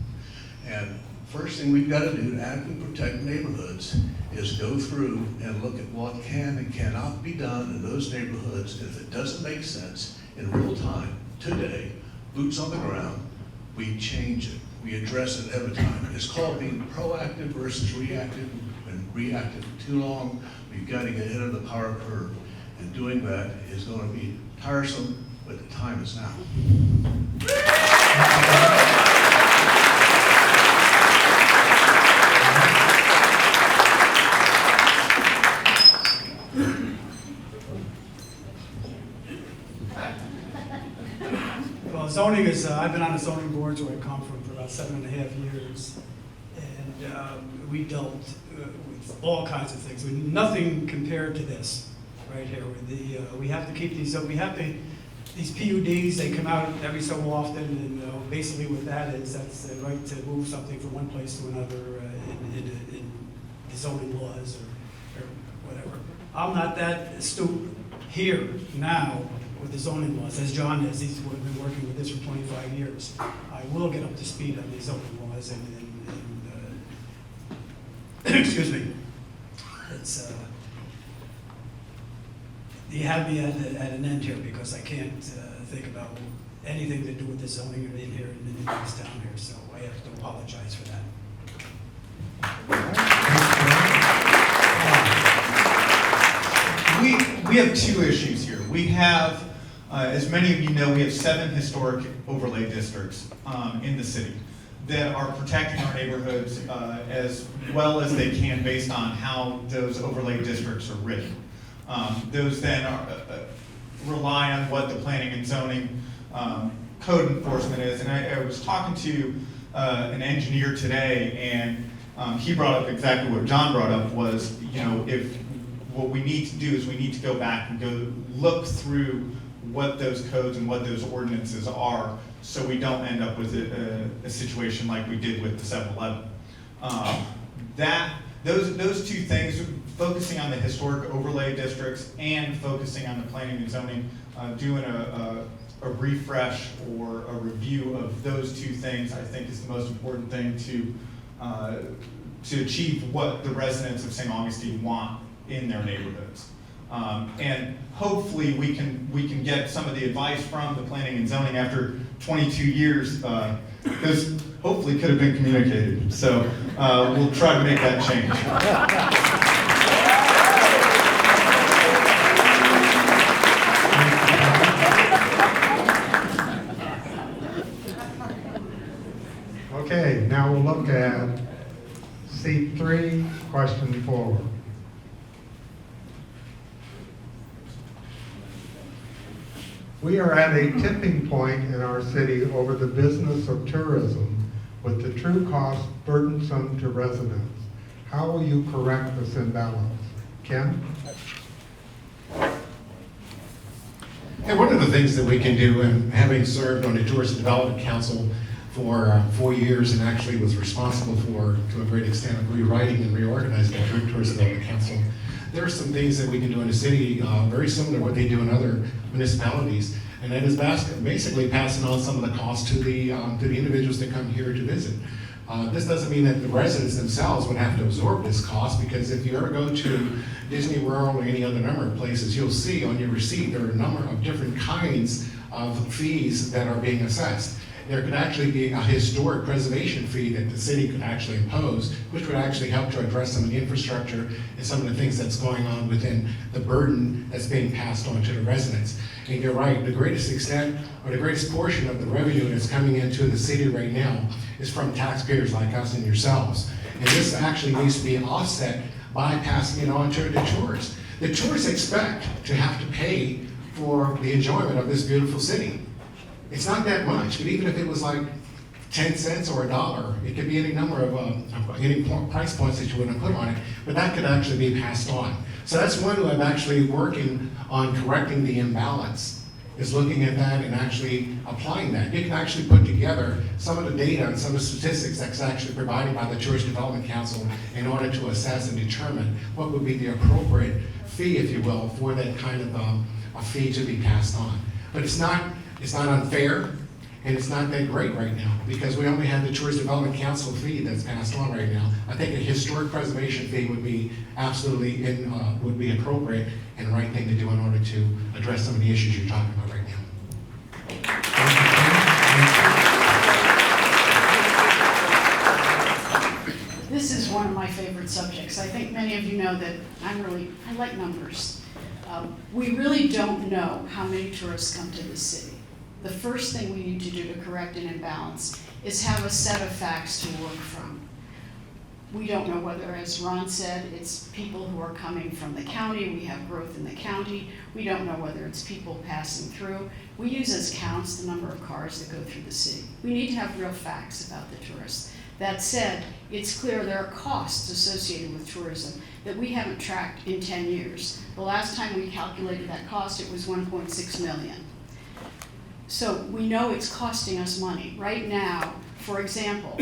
And first thing we've got to do to adequately protect neighborhoods is go through and look at what can and cannot be done in those neighborhoods. If it doesn't make sense in real time, today, boots on the ground, we change it. We address it every time. It's called being proactive versus reactive. We've been reactive for too long. We've got to get ahead of the power curve. And doing that is going to be tiresome, but the time is now. Well, zoning is, I've been on the zoning boards where I come from for about 7.5 years. And we dealt with all kinds of things, with nothing compared to this right here. With we have to keep these, these PUDs, they come out every so often, and basically what that is, that's the right to move something from one place to another in the zoning laws or whatever. I'm not that astute here now with the zoning laws, as John is. He's been working with this for 25 years. I will get up to speed on the zoning laws and excuse me. It's you have me at an end here because I can't think about anything to do with the zoning in here in this town here. So I have to apologize for that. We have 2 issues here. We have, as many of you know, we have 7 historic overlay districts in the city that are protecting our neighborhoods as well as they can based on how those overlay districts are written. Those then rely on what the planning and zoning code enforcement is. And I was talking to an engineer today, and he brought up exactly what John brought up was, if what we need to do is we need to go back and go look through what those codes and what those ordinances are so we don't end up with a situation like we did with the 7-Eleven. Those 2 things, focusing on the historic overlay districts and focusing on the planning and zoning, doing a refresh or a review of those 2 things, I think is the most important thing to achieve what the residents of St. Augustine want in their neighborhoods. And hopefully we can get some of the advice from the planning and zoning after 22 years, this hopefully could have been communicated. So we'll try to make that change. Okay, now we'll look at seat 3, question 4. We are at a tipping point in our city over the business of tourism, with the true cost burdensome to residents. How will you correct this imbalance? Ken? And one of the things that we can do, and having served on the Tourist Development Council for 4 years and actually was responsible for, to a great extent, of rewriting and reorganizing the Tourist Development Council, there are some things that we can do in the city very similar to what they do in other municipalities, and that is basically passing on some of the costs to the individuals that come here to visit. This doesn't mean that the residents themselves would have to absorb this cost, because if you ever go to Disney World or any other number of places, you'll see on your receipt there are a number of different kinds of fees that are being assessed. There could actually be a historic preservation fee that the city could actually impose, which would actually help to address some of the infrastructure and some of the things that's going on within the burden that's being passed on to the residents. And you're right, the greatest extent, or the greatest portion of the revenue that's coming into the city right now is from taxpayers like us and yourselves. And this actually needs to be offset by passing it on to the tourists. The tourists expect to have to pay for the enjoyment of this beautiful city. It's not that much, but even if it was like 10 cents or $1, it could be any number of any price points that you want to put on it, but that could actually be passed on. So that's one way I'm actually working on correcting the imbalance, is looking at that and actually applying that. You can actually put together some of the data and some of the statistics that's actually provided by the Tourist Development Council in order to assess and determine what would be the appropriate fee, if you will, for that kind of a fee to be passed on. But it's not unfair, and it's not that great right now, because we only have the Tourist Development Council fee that's passed on right now. I think a historic preservation fee would be absolutely would be appropriate and the right thing to do in order to address some of the issues you're talking about right now. This is one of my favorite subjects. I think many of you know that I like numbers. We really don't know how many tourists come to the city. The first thing we need to do to correct an imbalance is have a set of facts to work from. We don't know whether, as Ron said, it's people who are coming from the county. We have growth in the county. We don't know whether it's people passing through. We use as counts the number of cars that go through the city. We need to have real facts about the tourists. That said, it's clear there are costs associated with tourism that we haven't tracked in 10 years. The last time we calculated that cost, it was $1.6 million. So we know it's costing us money. Right now, for example,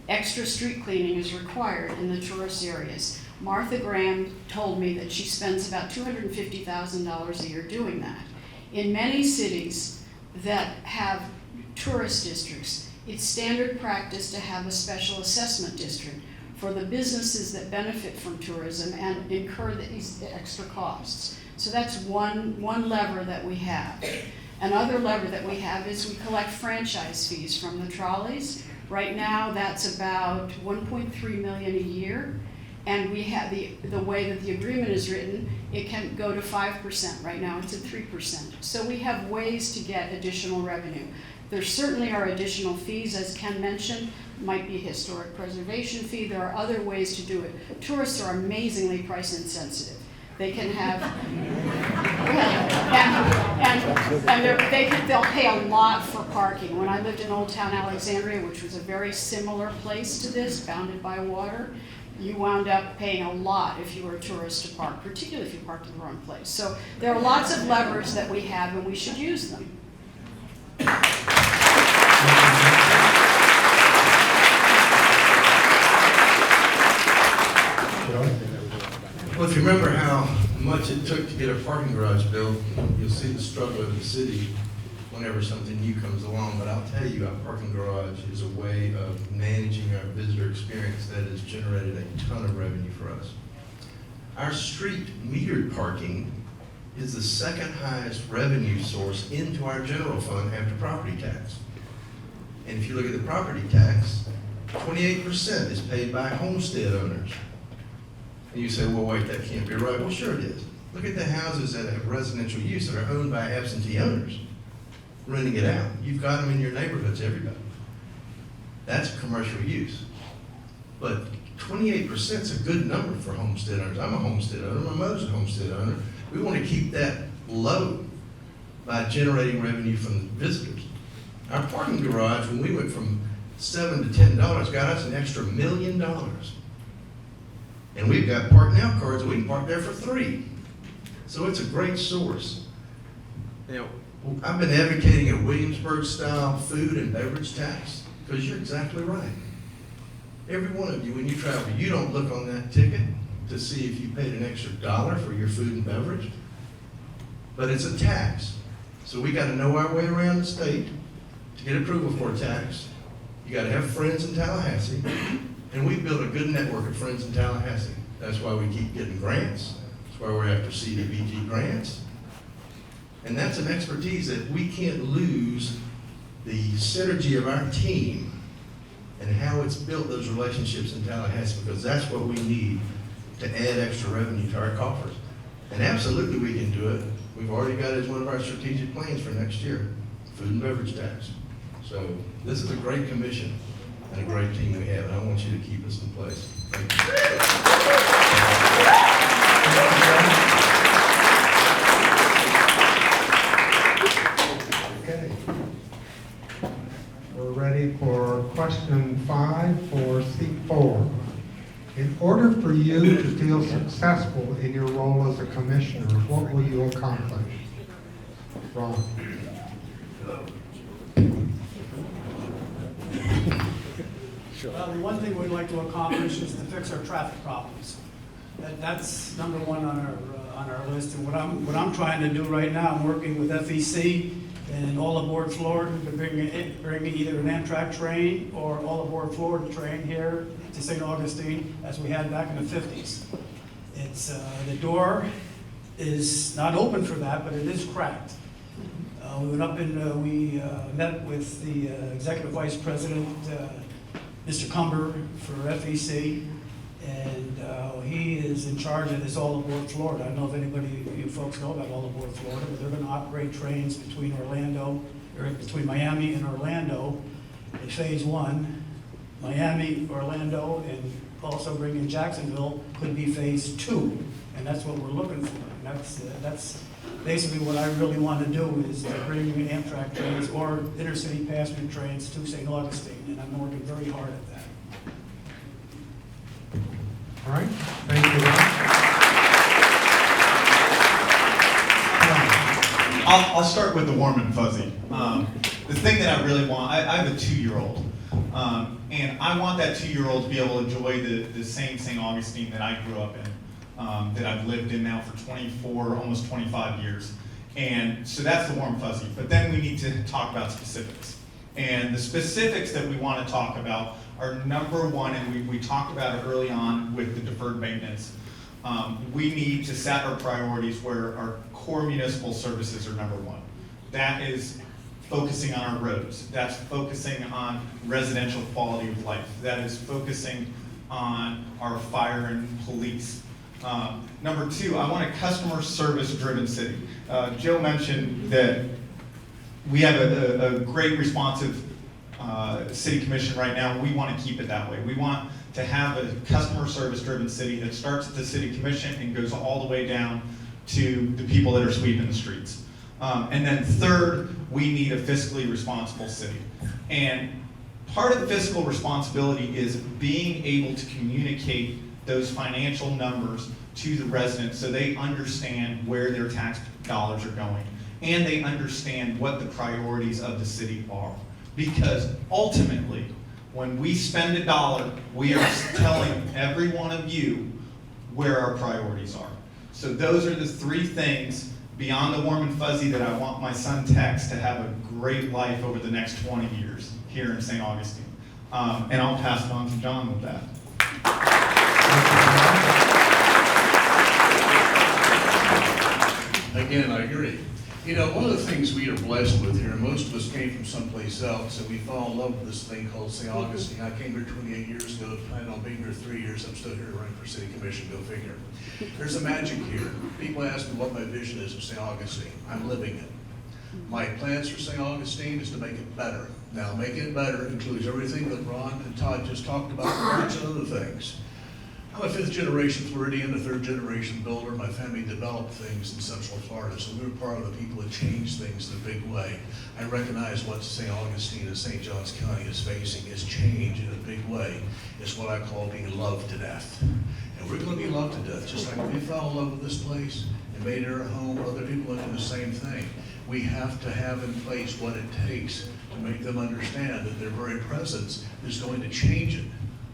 extra street cleaning is required in the tourist areas. Martha Graham told me that she spends about $250,000 a year doing that. In many cities that have tourist districts, it's standard practice to have a special assessment district for the businesses that benefit from tourism and incur these extra costs. So that's one lever that we have. Another lever that we have is we collect franchise fees from the trolleys. Right now, that's about $1.3 million a year. And we have the way that the agreement is written, it can go to 5%. Right now, it's at 3%. So we have ways to get additional revenue. There certainly are additional fees, as Ken mentioned. Might be a historic preservation fee. There are other ways to do it. Tourists are amazingly price insensitive. They can have, they'll pay a lot for parking. When I lived in Old Town Alexandria, which was a very similar place to this, bounded by water, you wound up paying a lot if you were a tourist to park, particularly if you parked in the wrong place. So there are lots of levers that we have, and we should use them. Well, if you remember how much it took to get a parking garage built, you'll see the struggle of the city whenever something new comes along. But I'll tell you, our parking garage is a way of managing our visitor experience that has generated a ton of revenue for us. Our street metered parking is the second highest revenue source into our general fund after property tax. And if you look at the property tax, 28% is paid by homestead owners. And you say, well, wait, that can't be right. Well, sure it is. Look at the houses that have residential use that are owned by absentee owners, renting it out. You've got them in your neighborhoods, everybody. That's commercial use. But 28% is a good number for homestead owners. I'm a homestead owner, my mother's a homestead owner. We want to keep that low by generating revenue from the visitors. Our parking garage, when we went from $7 to $10, got us an extra $1 million. And we've got Park Now cards, we can park there for $3. So it's a great source. Now, I've been advocating a Williamsburg-style food and beverage tax, because you're exactly right. Every one of you, when you travel, you don't look on that ticket to see if you paid an extra $1 for your food and beverage, but it's a tax. So we got to know our way around the state to get approval for a tax. You got to have friends in Tallahassee, and we built a good network of friends in Tallahassee. That's why we keep getting grants. That's why we're after CDBG grants. And that's an expertise that we can't lose the synergy of our team and how it's built those relationships in Tallahassee, because that's what we need to add extra revenue to our coffers. And absolutely we can do it. We've already got it as one of our strategic plans for next year, food and beverage tax. So this is a great commission and a great team we have, and I want you to keep us in place. Thank you. Okay. We're ready for question 5 for seat 4. In order for you to feel successful in your role as a commissioner, what will you accomplish? Ron. Well, the one thing we'd like to accomplish is to fix our traffic problems. That's number one on our list. And what I'm trying to do right now, I'm working with FEC and All Aboard Florida to bring either an Amtrak train or All Aboard Florida train here to St. Augustine, as we had back in the 50s. It's the door is not open for that, but it is cracked. We went up and we met with the executive vice president, Mr. Cumber for FEC, and he is in charge of this All Aboard Florida. I don't know if anybody of you folks know about All Aboard Florida, but they're going to operate trains between Miami and Orlando in phase 1. Miami, Orlando, and also bring in Jacksonville could be phase 2, and that's what we're looking for. And that's basically what I really want to do, is to bring Amtrak trains or intercity passenger trains to St. Augustine, and I'm working very hard at that. All right, thank you. I'll start with the warm and fuzzy. The thing that I really want, I have a 2-year-old, and I want that 2-year-old to be able to enjoy the same St. Augustine that I grew up in, that I've lived in now for 24, almost 25 years. And so that's the warm fuzzy. But then we need to talk about specifics. And the specifics that we want to talk about are number one, and we talked about it early on with the deferred maintenance. We need to set our priorities where our core municipal services are number one. That is focusing on our roads. That's focusing on residential quality of life. That is focusing on our fire and police. Number 2, I want a customer service driven city. Joe mentioned that we have a great responsive city commission right now. We want to keep it that way. We want to have a customer service driven city that starts at the city commission and goes all the way down to the people that are sweeping the streets. And then third, we need a fiscally responsible city. And part of the fiscal responsibility is being able to communicate those financial numbers to the residents so they understand where their tax dollars are going and they understand what the priorities of the city are. Because ultimately, when we spend $1, we are telling every one of you where our priorities are. So those are the 3 things beyond the warm and fuzzy that I want my son Tex to have a great life over the next 20 years here in St. Augustine. And I'll pass it on to John with that. Again, I agree. You know, one of the things we are blessed with here, and most of us came from someplace else, and we fell in love with this thing called St. Augustine. I came here 28 years ago, planned on being here 3 years. I'm still here running for city commission, go figure. There's a magic here. People ask me what my vision is of St. Augustine. I'm living it. My plans for St. Augustine is to make it better. Now, making it better includes everything that Ron and Todd just talked about, and lots of other things. I'm a 5th generation Floridian, a 3rd generation builder. My family developed things in Central Florida, so we were part of the people that changed things in a big way. I recognize what St. Augustine and St. Johns County is facing is change in a big way. It's what I call being loved to death. And we're going to be loved to death, just like we fell in love with this place and made it our home. Other people are doing the same thing. We have to have in place what it takes to make them understand that their very presence is going to change it.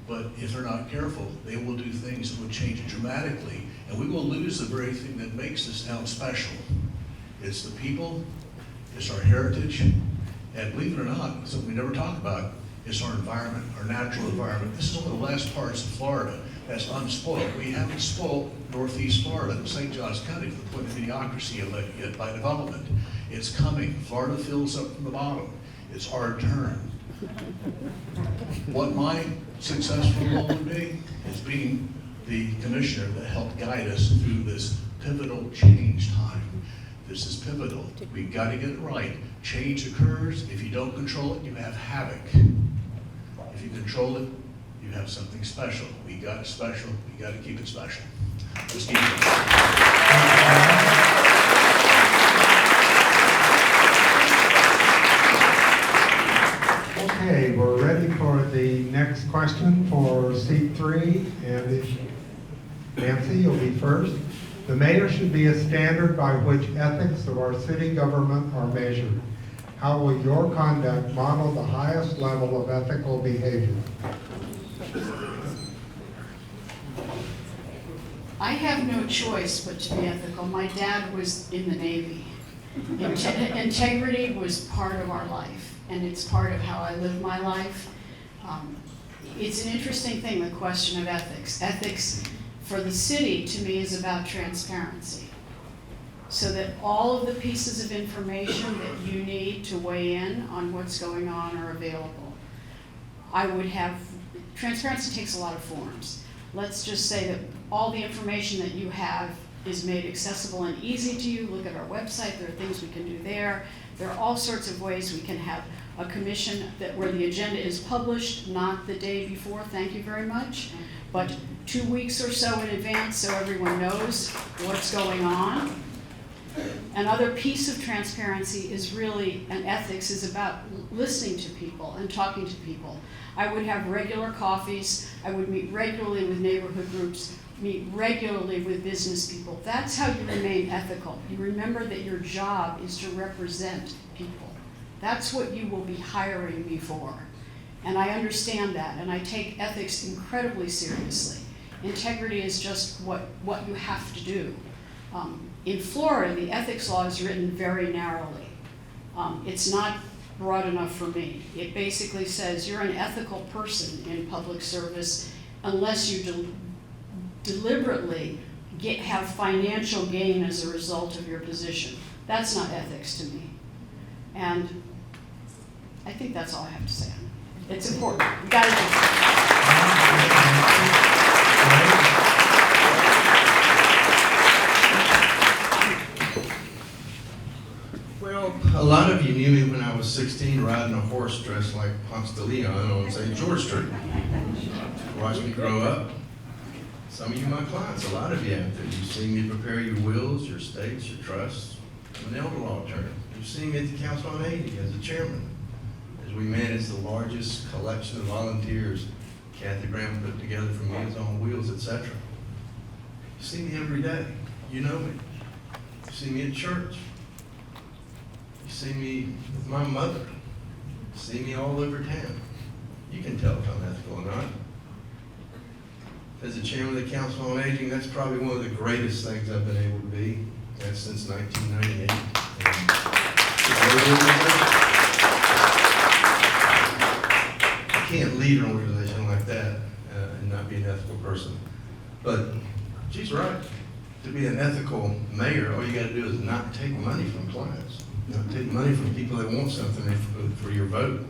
But if they're not careful, they will do things that will change it dramatically, and we will lose the very thing that makes this town special. It's the people, it's our heritage, and believe it or not, something we never talk about, is our environment, our natural environment. This is one of the last parts of Florida that's unspoiled. We haven't spoiled Northeast Florida and St. Johns County to the point of mediocrity yet by development. It's coming. Florida fills up from the bottom. It's our turn. What my successful role would be is being the commissioner that helped guide us through this pivotal change time. This is pivotal. We've got to get it right. Change occurs. If you don't control it, you have havoc. If you control it, you have something special. We got it special. We got to keep it special. Let's keep it. Okay, we're ready for the next question for seat 3, and Nancy, you'll be first. The mayor should be a standard by which ethics of our city government are measured. How will your conduct model the highest level of ethical behavior? I have no choice but to be ethical. My dad was in the Navy. Integrity was part of our life, and it's part of how I live my life. It's an interesting thing, the question of ethics. Ethics for the city, to me, is about transparency. So that all of the pieces of information that you need to weigh in on what's going on are available. I would have, transparency takes a lot of forms. Let's just say that all the information that you have is made accessible and easy to you. Look at our website, there are things we can do there. There are all sorts of ways we can have a commission that where the agenda is published, not the day before, thank you very much, but 2 weeks or so in advance so everyone knows what's going on. Another piece of transparency is really, and ethics is about listening to people and talking to people. I would have regular coffees, I would meet regularly with neighborhood groups, meet regularly with business people. That's how you remain ethical. You remember that your job is to represent people. That's what you will be hiring me for. And I understand that, and I take ethics incredibly seriously. Integrity is just what you have to do. In Florida, the ethics law is written very narrowly. It's not broad enough for me. It basically says you're an ethical person in public service unless you deliberately have financial gain as a result of your position. That's not ethics to me. And I think that's all I have to say. It's important. We got to do it. Well, a lot of you knew me when I was 16 riding a horse dressed like Ponce de Leon on St. George Street. Watched me grow up. Some of you my clients, a lot of you have. You've seen me prepare your wills, your estates, your trusts. I'm an elder law attorney. You've seen me at the Council on Aging as a chairman, as we manage the largest collection of volunteers Kathy Graham put together for Meals on Wheels, etc. You see me every day. You know me. You see me at church. You see me with my mother. You see me all over town. You can tell if I'm ethical or not. As the chairman of the Council on Aging, that's probably one of the greatest things I've been able to be. That's since 1998. I can't lead an organization like that and not be an ethical person. But she's right. to be an ethical mayor, all you gotta do is not take money from clients, not take money from people that want something for your vote.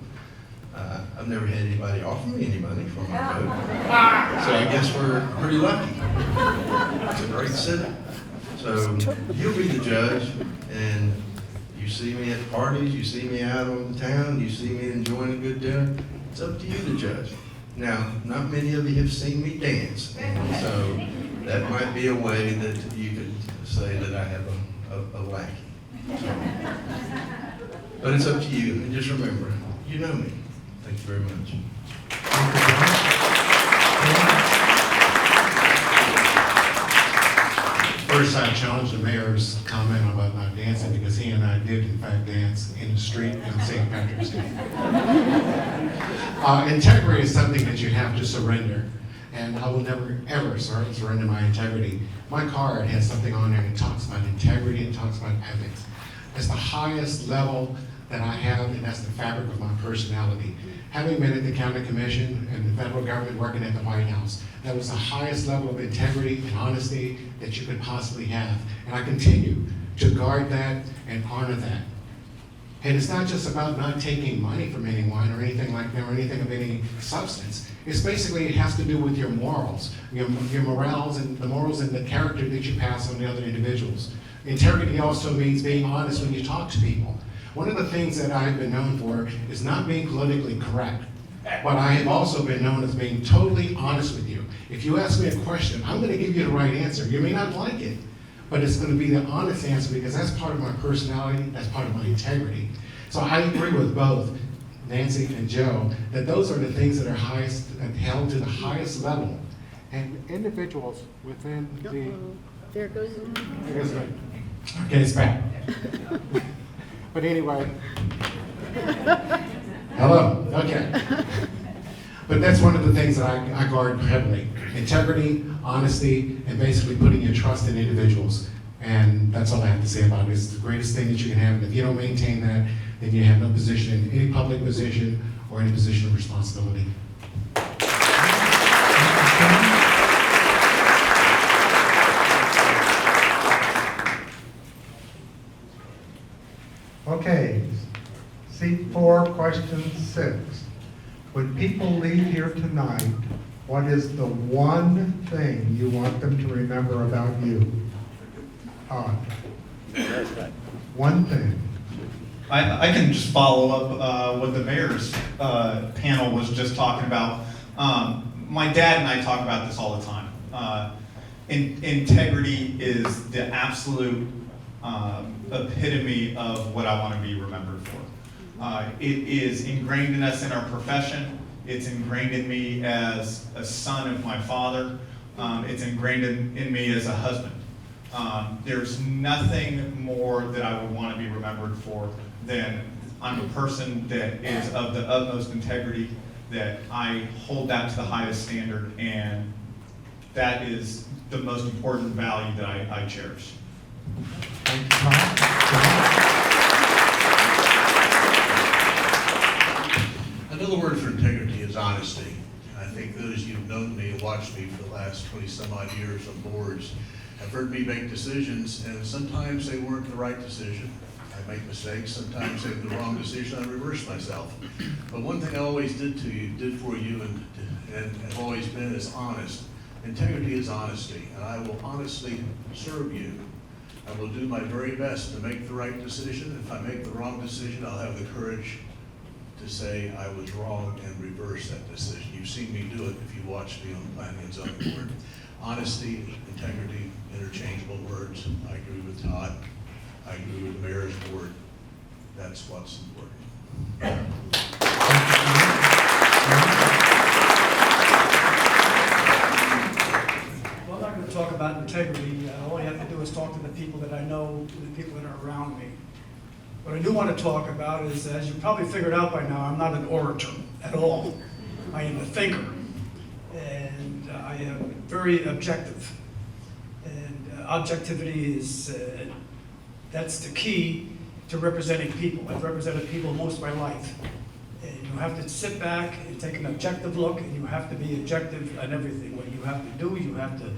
I've never had anybody offer me any money for my vote, so I guess we're pretty lucky. It's a great city. So you'll be the judge, and you see me at parties, you see me out on the town, you see me enjoying a good dinner, it's up to you to judge. Now, not many of you have seen me dance, and so that might be a way that you could say that I have a lackey. But it's up to you, and just remember, you know me. Thank you very much. First, I challenge the mayor's comment about not dancing, because he and I did in fact dance in the street on St. Patrick's Day. Integrity is something that you have to surrender, and I will never ever surrender my integrity. My card has something on there that talks about integrity and talks about ethics. It's the highest level that I have, and that's the fabric of my personality. Having been at the county commission and the federal government, working at the White House, that was the highest level of integrity and honesty that you could possibly have. And I continue to guard that and honor that. And it's not just about not taking money from anyone or anything like that, or anything of any substance. It's basically, it has to do with your morals, your morals and the morals and the character that you pass on the other individuals. Integrity also means being honest when you talk to people. One of the things that I've been known for is not being politically correct, but I have also been known as being totally honest with you. If you ask me a question, I'm going to give you the right answer. You may not like it, but it's going to be the honest answer, because that's part of my personality, that's part of my integrity. So I agree with both Nancy and Joe that those are the things that are highest, held to the highest level. And individuals within the... There goes. Okay, it's back. But anyway, hello, okay. But that's one of the things that I guard heavily. Integrity, honesty, and basically putting your trust in individuals. And that's all I have to say about it. It's the greatest thing that you can have. And if you don't maintain that, then you have no position in any public position or any position of responsibility. Okay, seat 4, question 6. When people leave here tonight, what is the one thing you want them to remember about you? Todd. One thing. I can just follow up what the mayor's panel was just talking about. My dad and I talk about this all the time. Integrity is the absolute epitome of what I want to be remembered for. It is ingrained in us in our profession. It's ingrained in me as a son of my father. It's ingrained in me as a husband. There's nothing more that I would want to be remembered for than I'm a person that is of the utmost integrity, that I hold that to the highest standard, and that is the most important value that I cherish. Thank you, Todd. Another word for integrity is honesty. I think those you've known me and watched me for the last 20 some odd years on boards have heard me make decisions, and sometimes they weren't the right decision. I make mistakes, sometimes they were the wrong decision, I reverse myself. But one thing I always did for you and have always been is honest. Integrity is honesty, and I will honestly serve you. I will do my very best to make the right decision. If I make the wrong decision, I'll have the courage to say I was wrong and reverse that decision. You've seen me do it if you watched me on the Planning and Zoning Board. Honesty, integrity, interchangeable words. I agree with Todd. I agree with the mayor's board. That's what's important. Well, I'm not going to talk about integrity. All I have to do is talk to the people that I know and the people that are around me. What I do want to talk about is, as you probably figured out by now, I'm not an orator at all. I am a thinker, and I am very objective. And objectivity is, that's the key to representing people. I've represented people most of my life. And you have to sit back and take an objective look, and you have to be objective on everything. What you have to do, you have to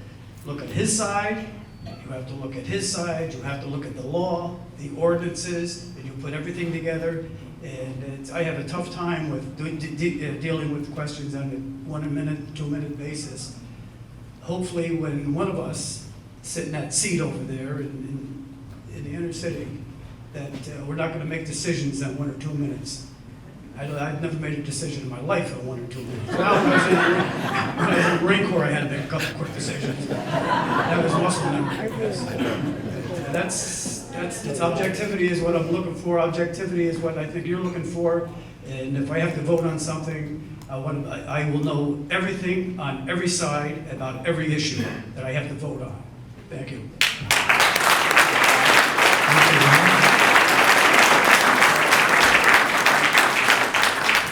look at his side, You have to look at his side, you have to look at the law, the ordinances, and you put everything together. And I have a tough time with dealing with questions on a 1 minute, 2 minute basis. Hopefully when one of us sit in that seat over there in the inner city, that we're not gonna make decisions in 1 or 2 minutes. I've never made a decision in my life in 1 or 2 minutes. When I was in the Marine Corps, I had to make a couple quick decisions. That was muscle memory. That's objectivity is what I'm looking for. Objectivity is what I think you're looking for. And if I have to vote on something, I will know everything on every side about every issue that I have to vote on. Thank you.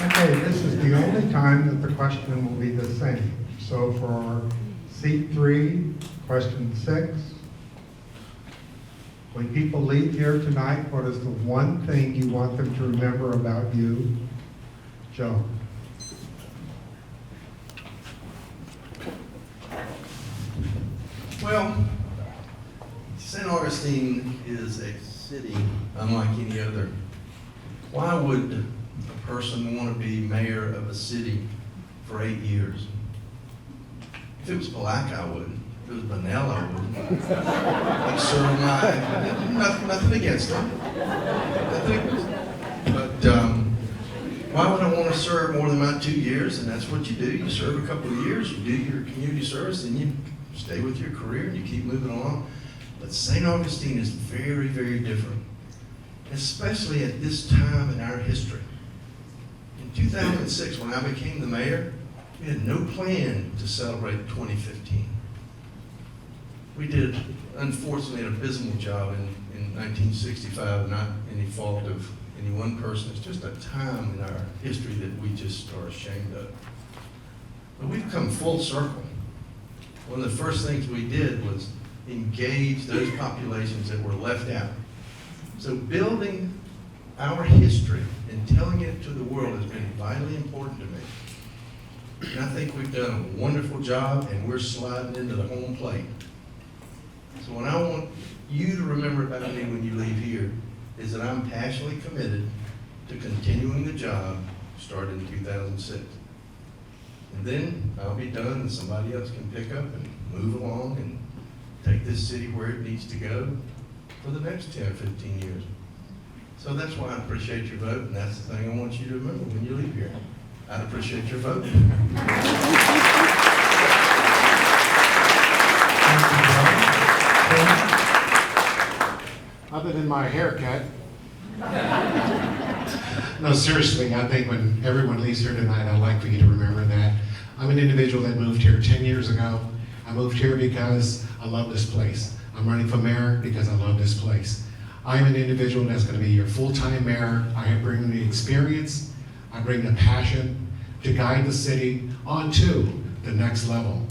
Okay, this is the only time that the question will be the same. So for seat 3, question 6, when people leave here tonight, what is the one thing you want them to remember about you? Joe. Well, St. Augustine is a city unlike any other. Why would a person want to be mayor of a city for 8 years? If it was Black, I would. If it was Bunnell, I would. I'd serve nothing against them. Nothing against them. But why would I want to serve more than about 2 years? And that's what you do. You serve a couple of years, you do your community service, and you stay with your career and you keep moving along. But St. Augustine is very, very different, especially at this time in our history. In 2006, when I became the mayor, we had no plan to celebrate 2015. We did, unfortunately, an abysmal job in 1965, not any fault of any one person. It's just a time in our history that we just are ashamed of. But we've come full circle. One of the first things we did was engage those populations that were left out. So building our history and telling it to the world has been vitally important to me. And I think we've done a wonderful job, and we're sliding into the home plate. So what I want you to remember about me when you leave here is that I'm passionately committed to continuing the job started in 2006. And then I'll be done and somebody else can pick up and move along and take this city where it needs to go for the next 10 or 15 years. So that's why I appreciate your vote, and that's the thing I want you to remember when you leave here. I appreciate your vote. Other than my haircut. No, seriously, I think when everyone leaves here tonight, I'd like for you to remember that I'm an individual that moved here 10 years ago. I moved here because I love this place. I'm running for mayor because I love this place. I'm an individual that's going to be your full-time mayor. I bring the experience, I bring the passion to guide the city on to the next level.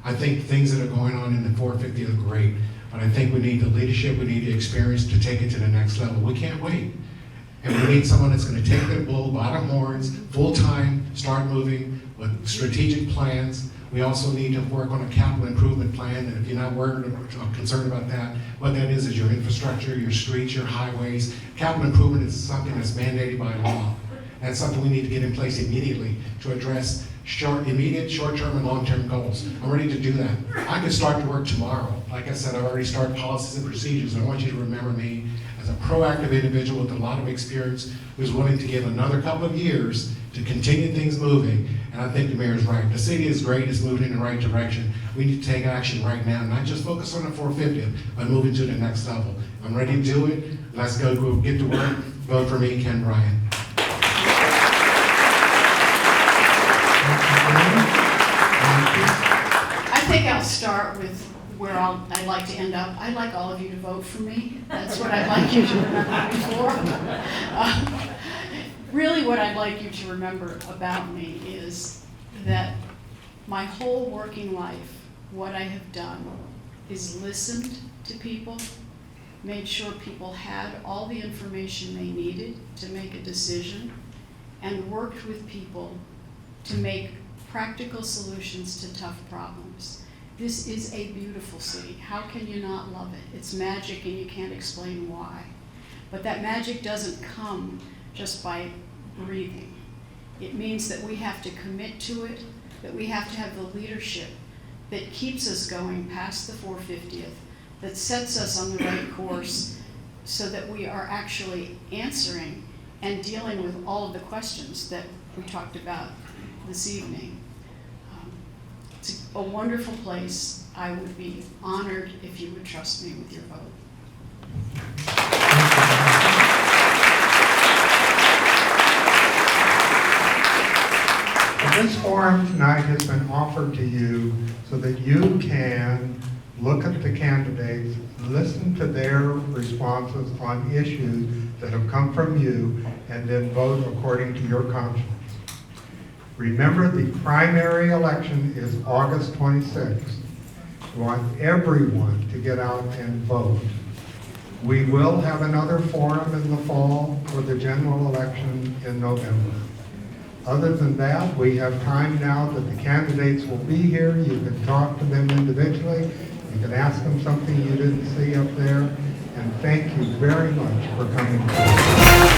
I think things that are going on in the 450 are great, but I think we need the leadership, we need the experience to take it to the next level. We can't wait. And we need someone that's going to take the bull by the horns, full-time, start moving with strategic plans. We also need to work on a capital improvement plan, and if you're not worried or concerned about that, what that is your infrastructure, your streets, your highways. Capital improvement is something that's mandated by law. That's something we need to get in place immediately to address immediate, short-term, and long-term goals. I'm ready to do that. I can start to work tomorrow. Like I said, I've already started policies and procedures. I want you to remember me as a proactive individual with a lot of experience who's willing to give another couple of years to continue things moving. And I think the mayor's right. The city is great, it's moving in the right direction. We need to take action right now, not just focus on the 450th, but moving to the next level. I'm ready to do it. Let's go get to work. Vote for me, Ken Bryan. I think I'll start with where I'd like to end up. I'd like all of you to vote for me. That's what I'd like you to remember before. Really what I'd like you to remember about me is that my whole working life, what I have done is listened to people, made sure people had all the information they needed to make a decision, and worked with people to make practical solutions to tough problems. This is a beautiful city. How can you not love it? It's magic and you can't explain why. But that magic doesn't come just by breathing. It means that we have to commit to it, that we have to have the leadership that keeps us going past the 450th, that sets us on the right course so that we are actually answering and dealing with all of the questions that we talked about this evening. It's a wonderful place. I would be honored if you would trust me with your vote. This forum tonight has been offered to you so that you can look at the candidates, listen to their responses on issues that have come from you, and then vote according to your conscience. Remember, the primary election is August 26th. We want everyone to get out and vote. We will have another forum in the fall for the general election in November. Other than that, we have time now that the candidates will be here. You can talk to them individually. You can ask them something you didn't see up there. And thank you very much for coming forward.